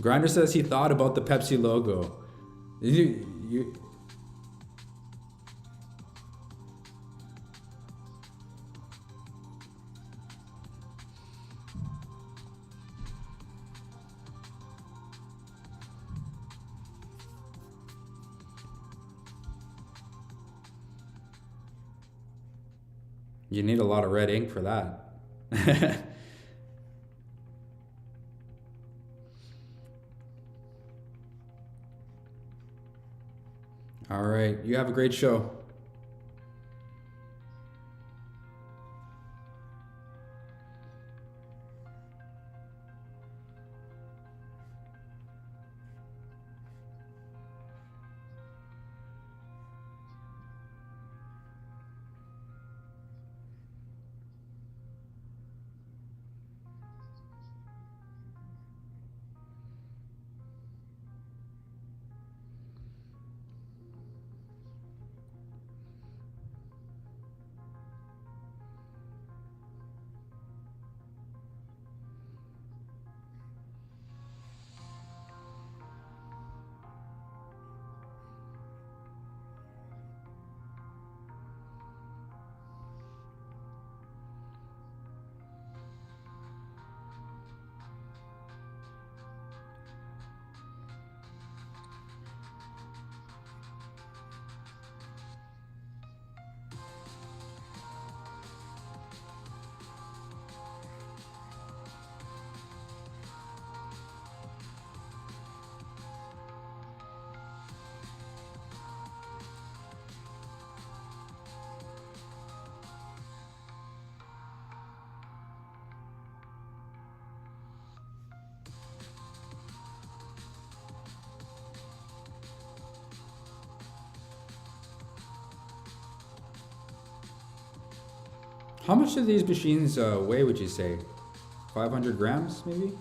Grinder says he thought about the Pepsi logo. You need a lot of red ink for that. All right, you have a great show. How much do these machines weigh, would you say? 500 grams, maybe?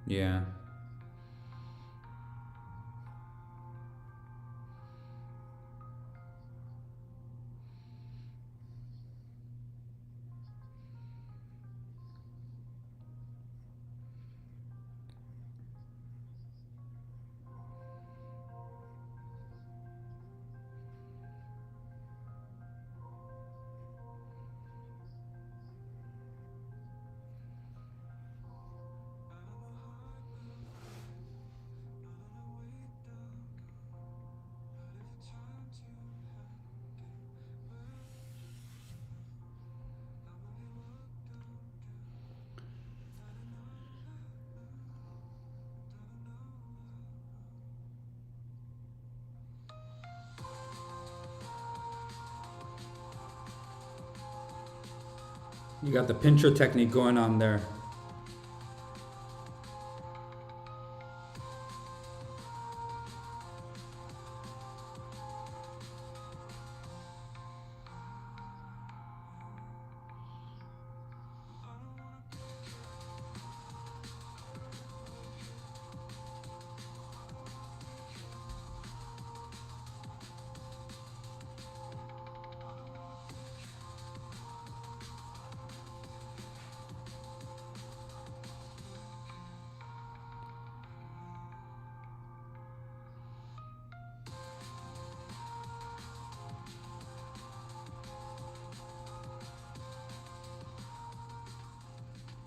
Yeah. You got the pincher technique going on there.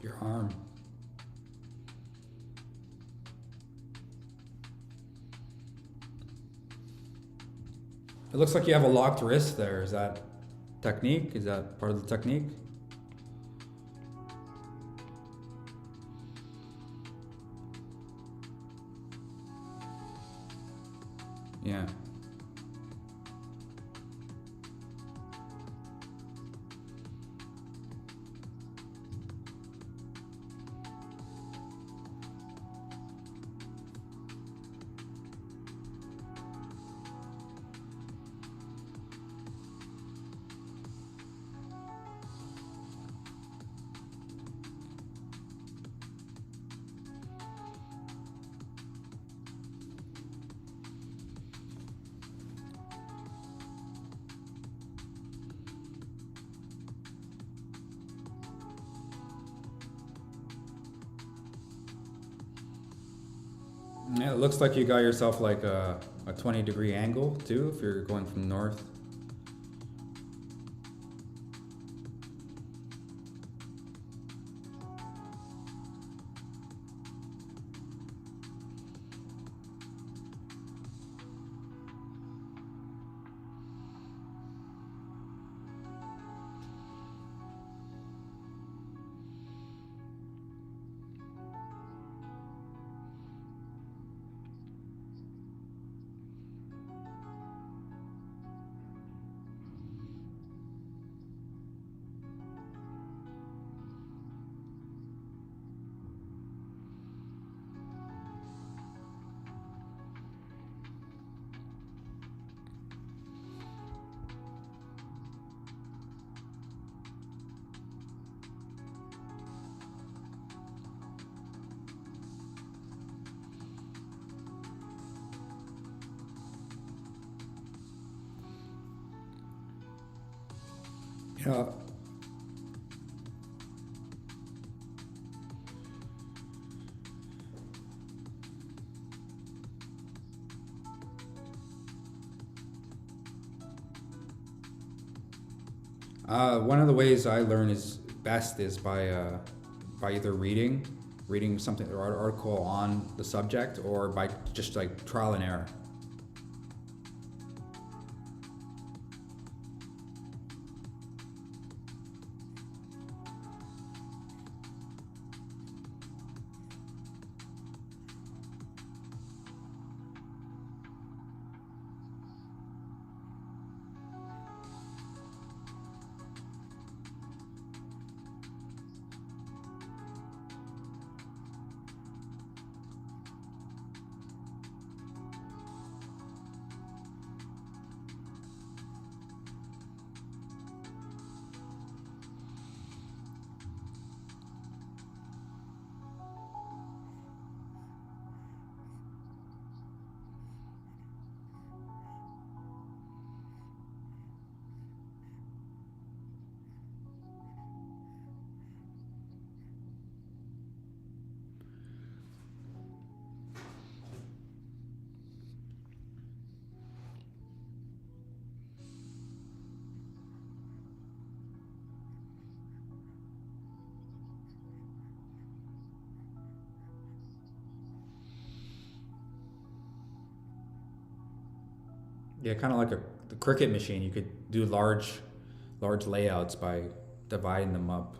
Your arm. It looks like you have a locked wrist there. Is that technique? Is that part of the technique? Yeah. Yeah, it looks like you got yourself like a 20-degree angle too, if you're going from north. Yeah. One of the ways I learn is best is by either reading something or an article on the subject, or by just like trial and error. Yeah, kind of like the cricket machine. You could do large layouts by dividing them up.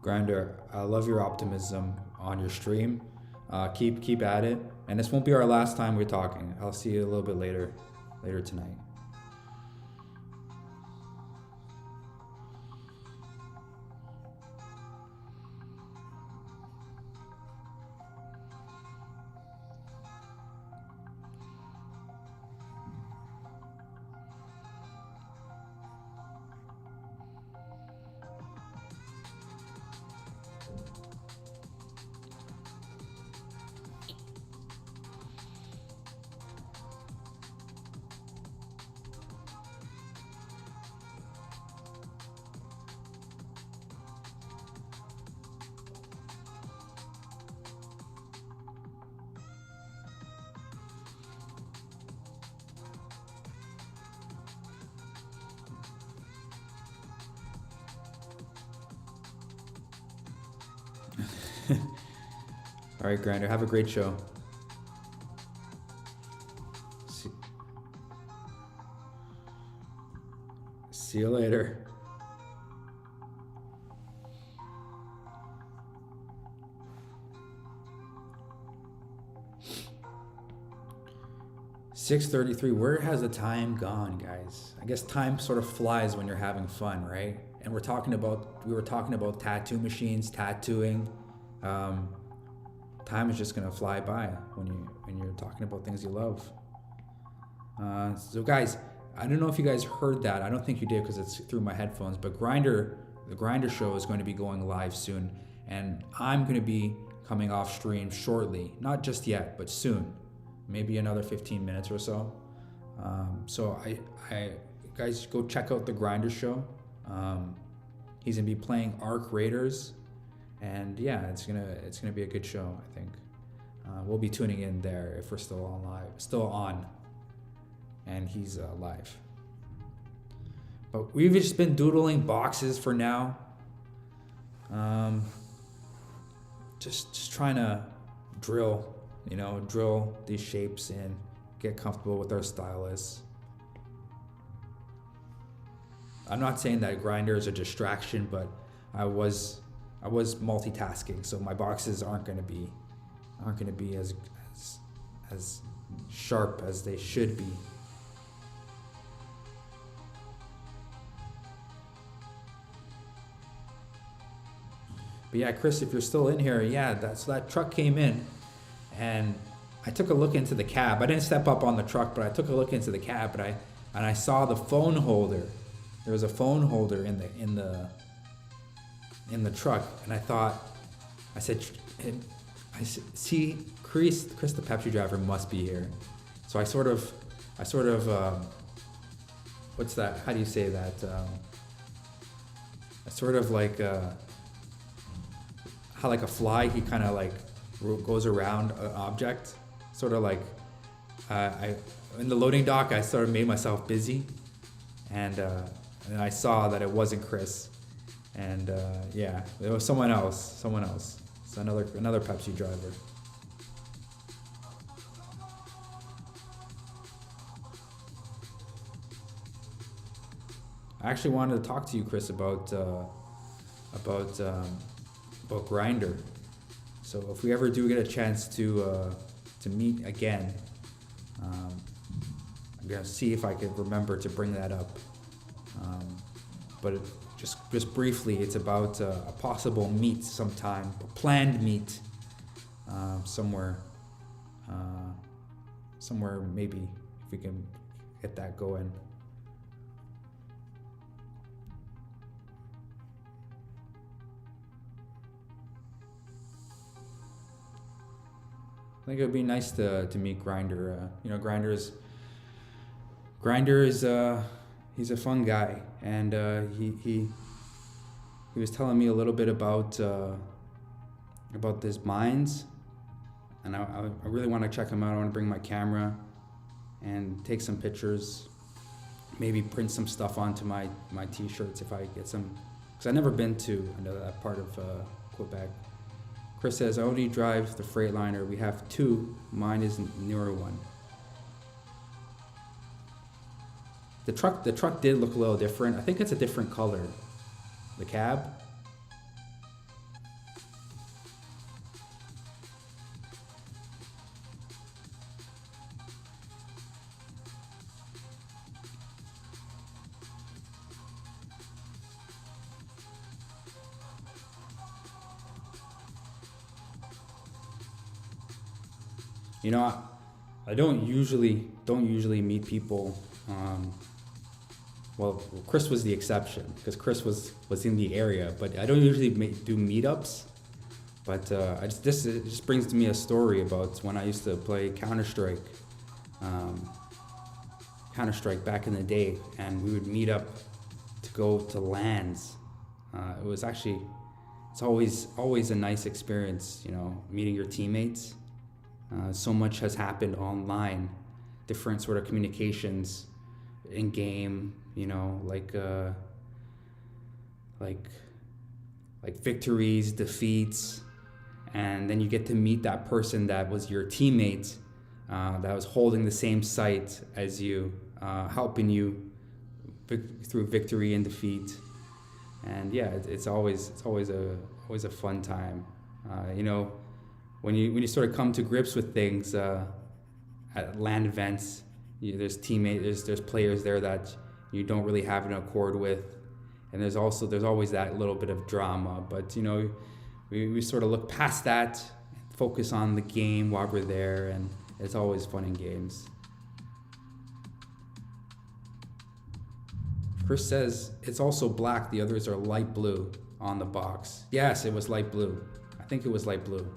Grinder, I love your optimism on your stream. Keep at it. And this won't be our last time we're talking. I'll see you a little bit later tonight. All right, Grinder, have a great show. See you later. "6:33, where has the time gone, guys? I guess time sort of flies when you're having fun, right? And we were talking about tattoo machines, tattooing. Time is just gonna fly by when you're talking about things you love. So guys, I don't know if you guys heard that. I don't think you did because it's through my headphones. But the Grinder show is going to be going live soon, and I'm going to be coming off stream shortly. Not just yet, but soon. Maybe another 15 minutes or so. So I guys go check out the Grinder show. He's gonna be playing Arc Raiders, and yeah, it's gonna be a good show. I think we'll be tuning in there if we're still on, and he's live. But we've just been doodling boxes for now. Just trying to drill these shapes in, get comfortable with our stylus. I'm not saying that Grinder is a distraction, but I was multitasking, so my boxes aren't gonna be as sharp as they should be. But yeah, Chris, if you're still in here, yeah, that truck came in, and I took a look into the cab. I didn't step up on the truck, but I took a look into the cab, and I saw the phone holder. There was a phone holder in the truck, and I said, see, Chris the Pepsi driver must be here. So I sort of, what's that? How do you say that? I sort of like, how like a fly, he kind of like goes around an object, sort of like, in the loading dock, I sort of made myself busy, and I saw that it wasn't Chris, and yeah, it was someone else. It's another Pepsi driver. I actually wanted to talk to you, Chris, about Grinder. So if we ever do get a chance to meet again, I'm gonna see if I could remember to bring that up. But just briefly, it's about a possible meet sometime, a planned meet somewhere maybe if we can get that going. I think it would be nice to meet Grinder. Grinder is he's a fun guy, and he was telling me a little bit about his mines, and I really want to check him out. I want to bring my camera and take some pictures, maybe print some stuff onto my t-shirts if I get some, because I've never been to that part of Quebec. Chris says, I already drive the Freightliner. We have two. Mine is a newer one. The truck did look a little different. I think it's a different color. The cab. You know, I don't usually meet people. Well, Chris was the exception because Chris was in the area, but I don't usually do meetups. But this just brings to me a story about when I used to play Counter-Strike back in the day, and we would meet up to go to LANs. It's always a nice experience, you know, meeting your teammates. So much has happened online, different sort of communications in game, you know, like victories, defeats, and then you get to meet that person that was your teammate, that was holding the same site as you, helping you through victory and defeat. And yeah, it's always a fun time. You know, when you sort of come to grips with things at LAN events, there's players there that you don't really have an accord with, and there's always that little bit of drama. But you know, we sort of look past that, focus on the game while we're there, and it's always fun in games. Chris says it's also black, the others are light blue on the box. Yes, it was light blue. I think it was light blue.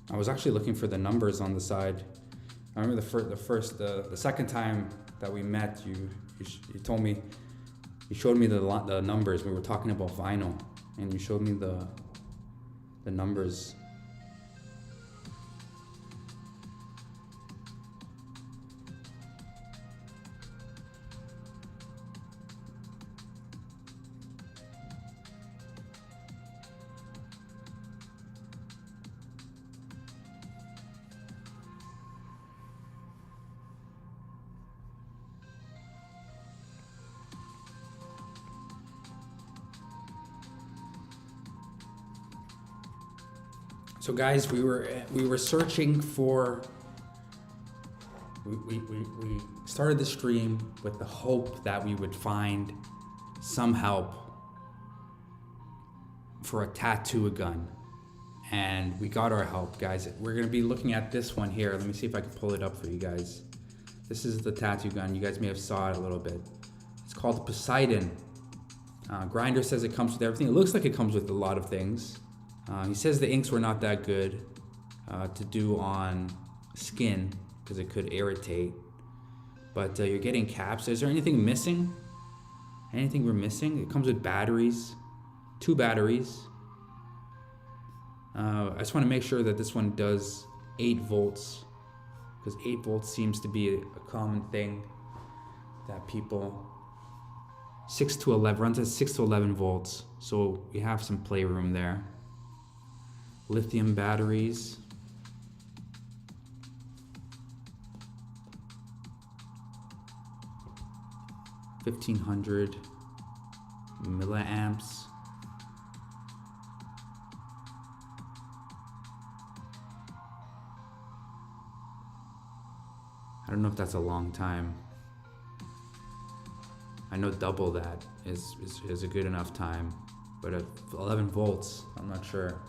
I was actually looking for the numbers on the side. I remember the second time that we met, you told me, you showed me the numbers. We were talking about vinyl, and you showed me the numbers. So guys, we were searching for. We started the stream with the hope that we would find some help for a tattoo gun, and we got our help, guys. We're gonna be looking at this one here. Let me see if I can pull it up for you guys. This is the tattoo gun. You guys may have saw it a little bit. It's called Poseidon. Grinder says it comes with everything. It looks like it comes with a lot of things. He says the inks were not that good to do on skin because it could irritate. But you're getting caps. Is there anything missing? Anything we're missing? It comes with batteries, 2 batteries. I just want to make sure that this one does 8 volts, because 8 volts seems to be a common thing that people. 6 to 11 runs at 6 to 11 volts, so we have some playroom there. Lithium batteries. $1,500 milliamps. I don't know if that's a long time. I know double that is a good enough time, but at 11 volts, I'm not sure.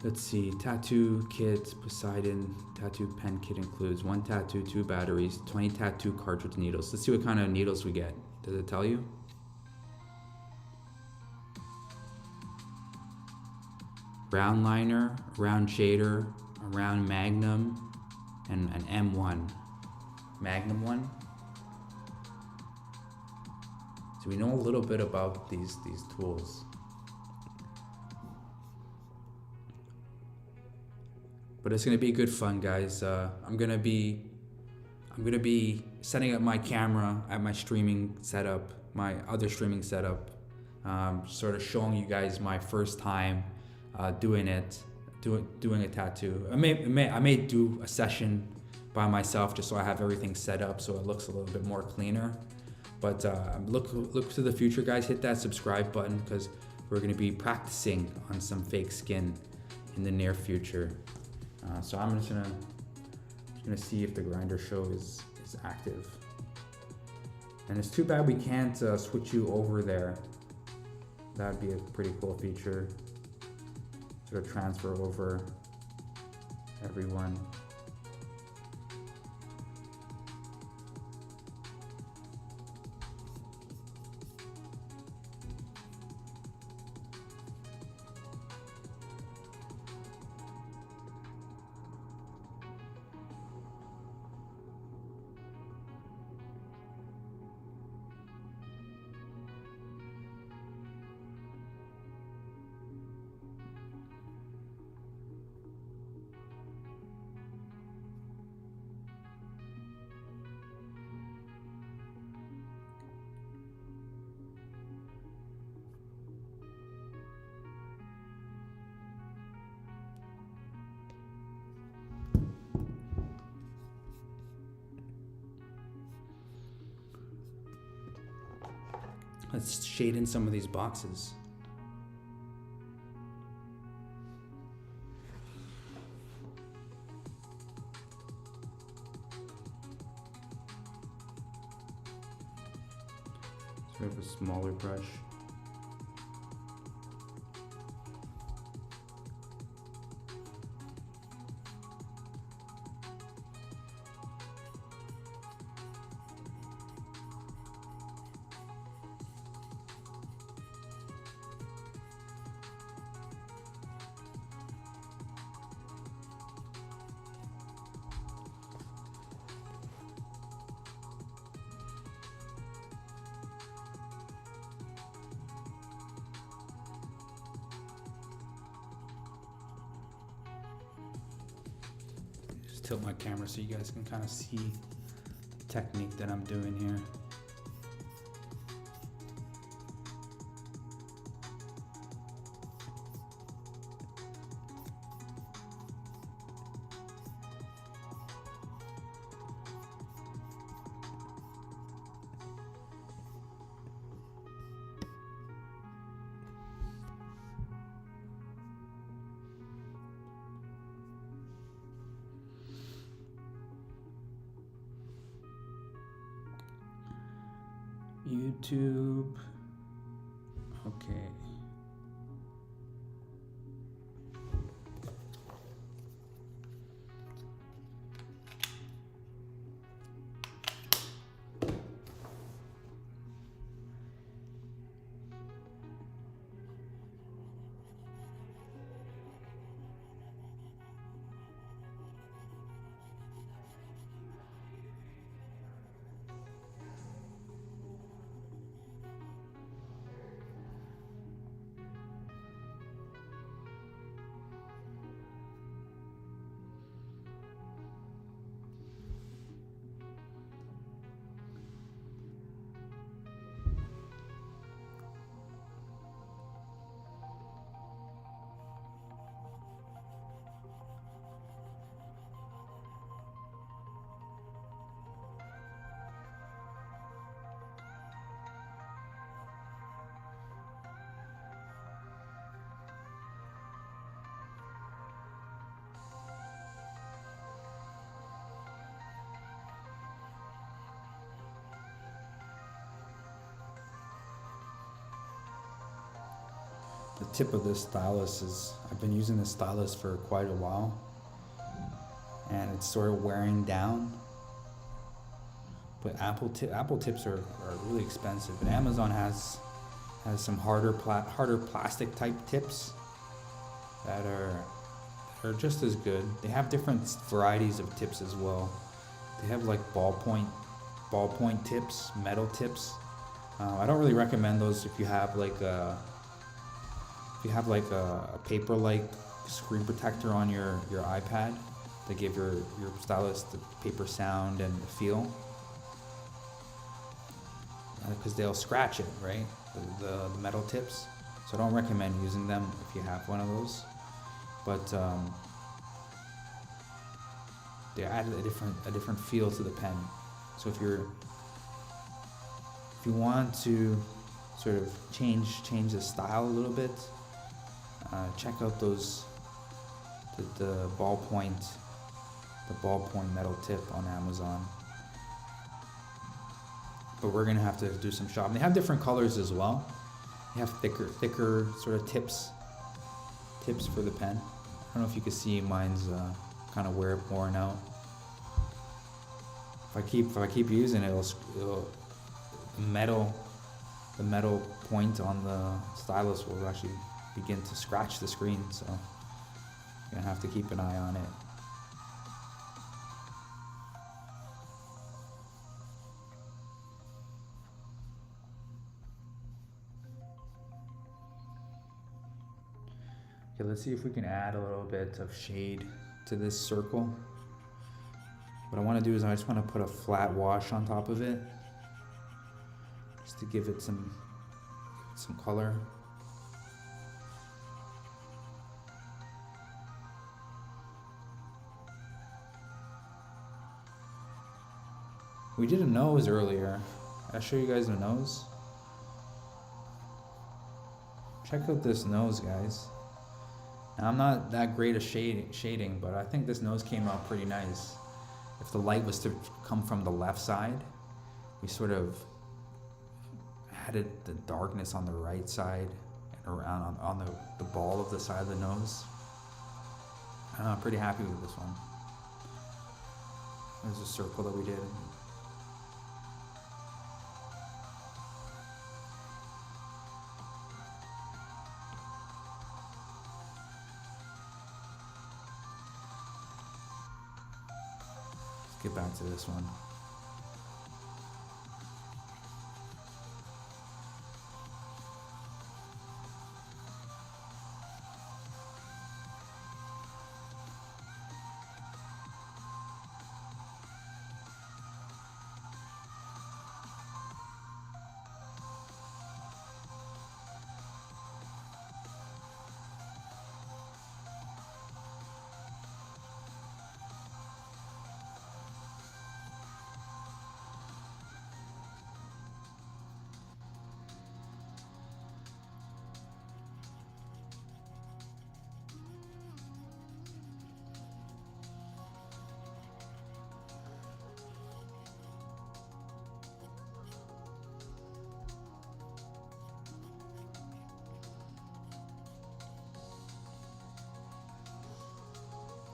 Let's see, tattoo kit, Poseidon, tattoo pen kit includes 1 tattoo, 2 batteries, 20 tattoo cartridge needles. Let's see what kind of needles we get. Does it tell you? Round liner, round shader, a round magnum, and an M1. Magnum one. So we know a little bit about these tools. But it's gonna be good fun, guys. I'm gonna be setting up my camera at my streaming setup, my other streaming setup, sort of showing you guys my first time doing a tattoo. I may do a session by myself just so I have everything set up so it looks a little bit more cleaner. But look to the future, guys. Hit that subscribe button because we're gonna be practicing on some fake skin in the near future. So I'm just gonna see if the grinder show is active. And it's too bad we can't switch you over there. That'd be a pretty cool feature. Sort of transfer over everyone. Let's shade in some of these boxes. Sort of a smaller brush. Tilt my camera so you guys can kind of see the technique that I'm doing here. YouTube. Okay. The tip of this stylus is, I've been using this stylus for quite a while, and it's sort of wearing down. But Apple tips are really expensive, and Amazon has some harder plastic type tips that are just as good. They have different varieties of tips as well. They have like ballpoint tips, metal tips. I don't really recommend those if you have like a paper-like screen protector on your iPad to give your stylus the paper sound and the feel, because they'll scratch it, right? The metal tips. So I don't recommend using them if you have one of those. But they add a different feel to the pen. So if you want to sort of change the style a little bit, check out those the ballpoint metal tip on Amazon. But we're gonna have to do some shopping. They have different colors as well. They have thicker sort of tips for the pen. I don't know if you can see mine's kind of worn out. If I keep using it, it'll the metal point on the stylus will actually begin to scratch the screen. So you're gonna have to keep an eye on it. Okay, let's see if we can add a little bit of shade to this circle. What I want to do is I just want to put a flat wash on top of it, just to give it some color. We did a nose earlier. I'll show you guys the nose. Check out this nose, guys. Now, I'm not that great at shading, but I think this nose came out pretty nice. If the light was to come from the left side, we sort of added the darkness on the right side and around on the ball of the side of the nose. I'm pretty happy with this one. There's a circle that we did. Get back to this one.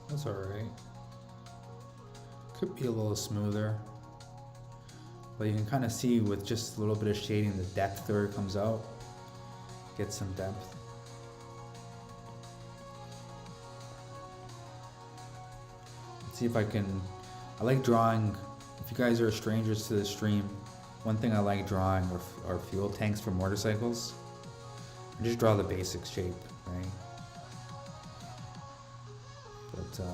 That's alright. Could be a little smoother. But you can kind of see with just a little bit of shading, the depth where it comes out. Get some depth. Let's see if I like drawing. If you guys are strangers to the stream, one thing I like drawing are fuel tanks for motorcycles. I just draw the basic shape, right? But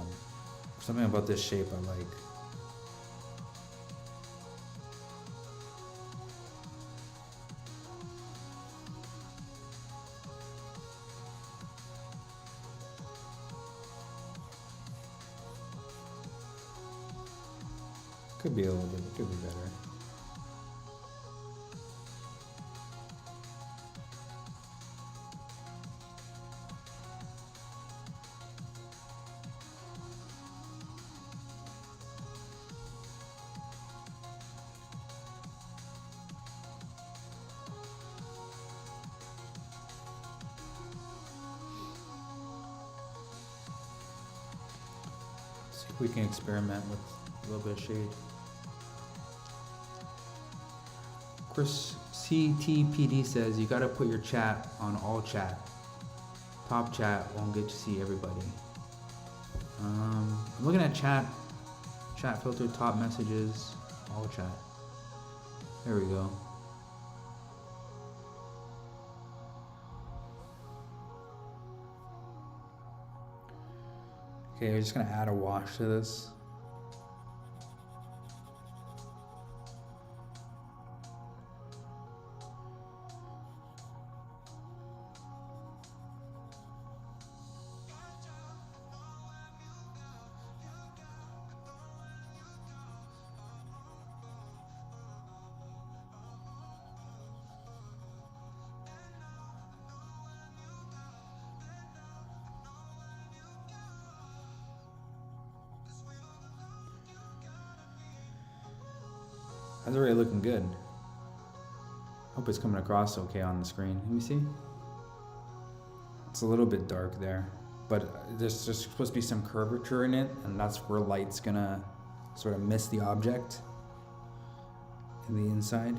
something about this shape I like. Could be a little bit, could be better. See if we can experiment with a little bit of shade. Chris CTPD says you gotta put your chat on all chat. Top chat won't get to see everybody. I'm looking at chat filter, top messages, all chat. There we go. Okay, we're just gonna add a wash to this. That's already looking good. Hope it's coming across okay on the screen. Let me see. It's a little bit dark there, but there's just supposed to be some curvature in it, and that's where light's gonna sort of miss the object in the inside.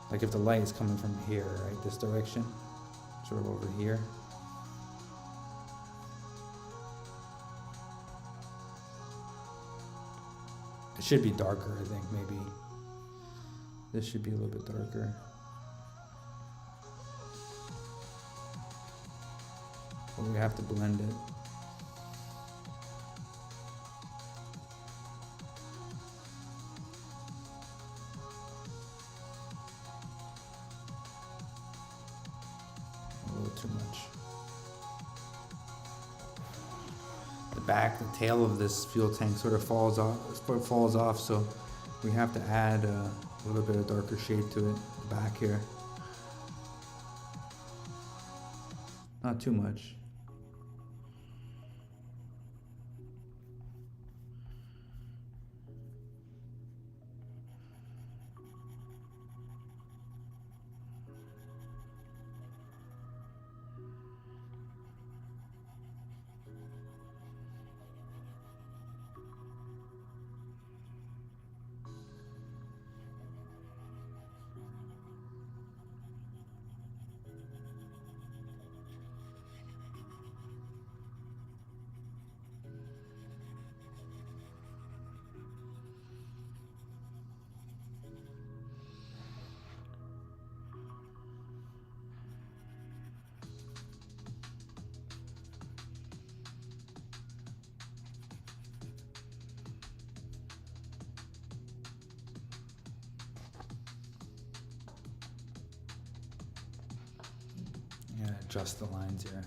Like if the light is coming from here, right, this direction, sort of over here. It should be darker, I think, maybe. This should be a little bit darker. But we have to blend it. A little too much. The tail of this fuel tank sort of falls off, so we have to add a little bit of darker shade to it, the back here. Not too much. Yeah, adjust the lines here.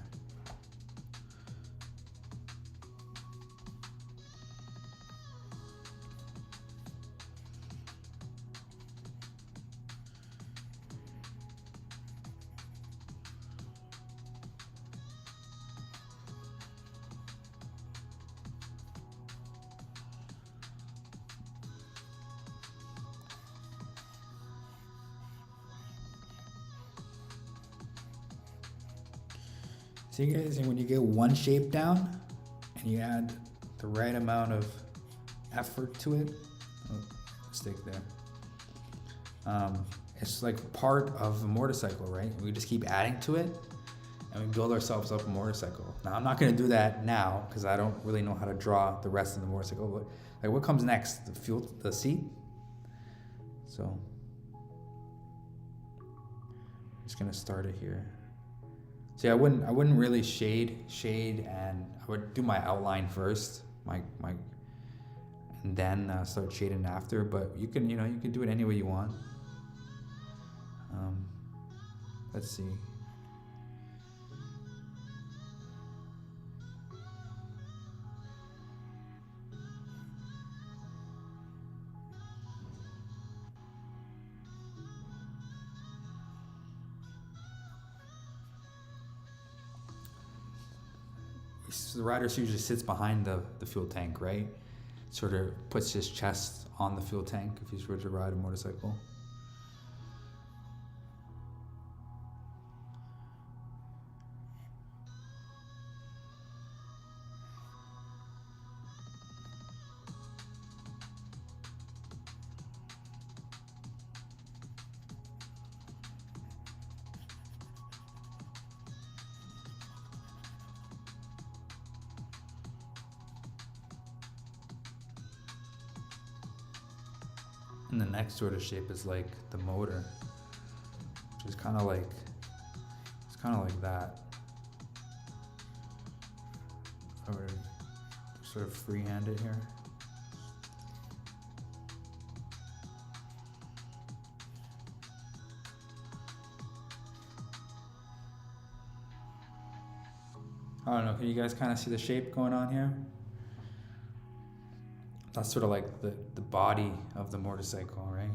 See guys, and when you get one shape down and you add the right amount of effort to it, mistake there. It's like part of a motorcycle, right? We just keep adding to it and we build ourselves up a motorcycle. Now I'm not gonna do that now because I don't really know how to draw the rest of the motorcycle, but like what comes next? The seat? So I'm just gonna start it here. See, I wouldn't really shade, and I would do my outline first, and then start shading after. But you can do it any way you want. Let's see. The rider usually sits behind the fuel tank, right? Sort of puts his chest on the fuel tank if he's ready to ride a motorcycle. And the next sort of shape is like the motor, which is kind of like that. I would sort of freehand it here. I don't know, can you guys kind of see the shape going on here? That's sort of like the body of the motorcycle, right?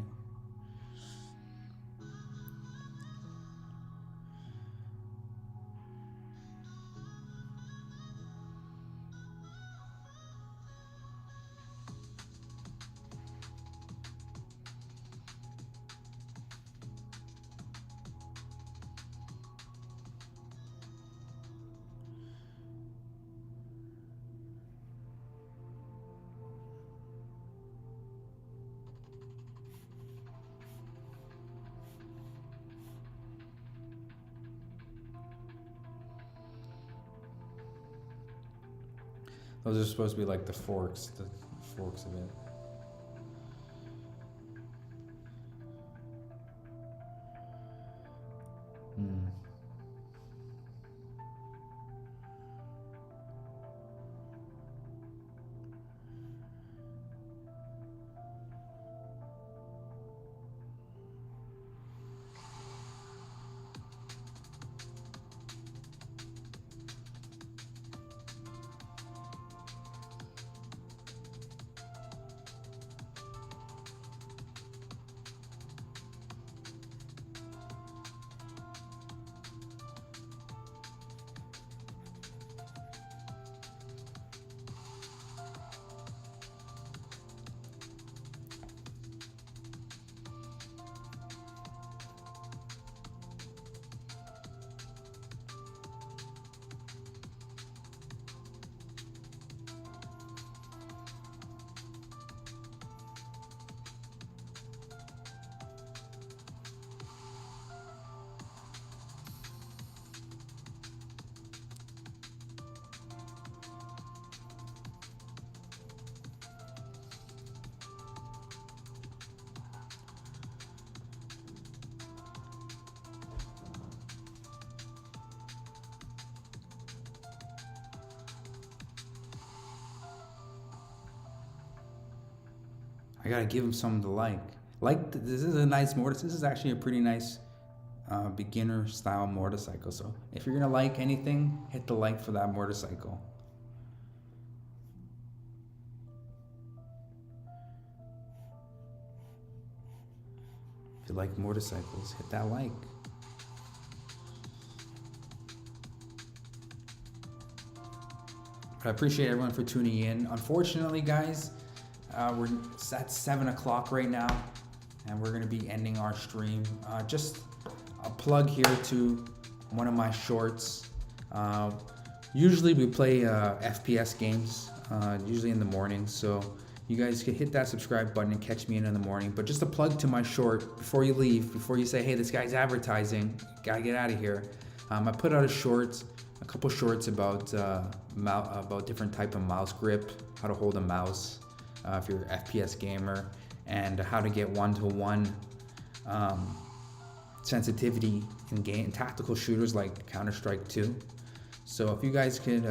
Those are supposed to be like the forks of it. Hmm. I gotta give him something to like. This is a nice motorcycle. This is actually a pretty nice beginner style motorcycle. So if you're gonna like anything, hit the like for that motorcycle. If you like motorcycles, hit that like. But I appreciate everyone for tuning in. Unfortunately, guys, we're at 7 o'clock right now, and we're gonna be ending our stream. Just a plug here to one of my shorts. Usually we play FPS games, usually in the morning, so you guys can hit that subscribe button and catch me in the morning. But just a plug to my short before you leave, before you say, hey, this guy's advertising, gotta get out of here. I put out a couple shorts about different type of mouse grip, how to hold a mouse if you're an FPS gamer, and how to get one-to-one sensitivity in tactical shooters like Counter-Strike 2. So if you guys could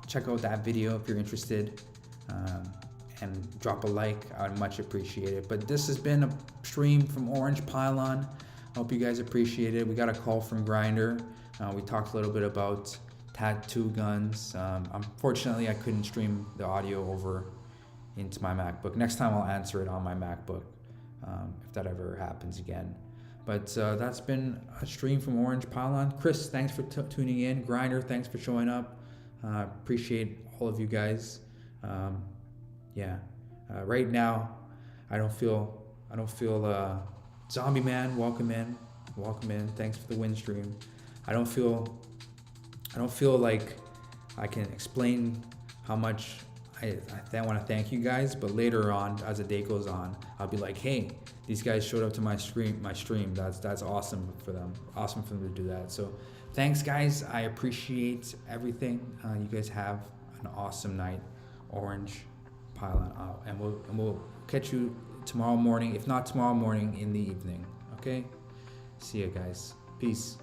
check out that video if you're interested, and drop a like, I would much appreciate it. But this has been a stream from Orange Pylon. I hope you guys appreciate it. We got a call from Grindr. We talked a little bit about tattoo guns. Unfortunately, I couldn't stream the audio over into my MacBook. Next time I'll answer it on my MacBook, if that ever happens again. But that's been a stream from Orange Pylon. Chris, thanks for tuning in. Grindr, thanks for showing up. Appreciate all of you guys. Right now, I don't feel Zombie Man, welcome in. Thanks for the win stream. I don't feel like I can explain how much I want to thank you guys, but later on, as the day goes on, I'll be like, hey, these guys showed up to my stream. That's awesome for them. Awesome for them to do that. So thanks, guys. I appreciate everything. You guys have an awesome night. Orange Pylon out, and we'll catch you tomorrow morning. If not tomorrow morning, in the evening. Okay. See you guys. Peace.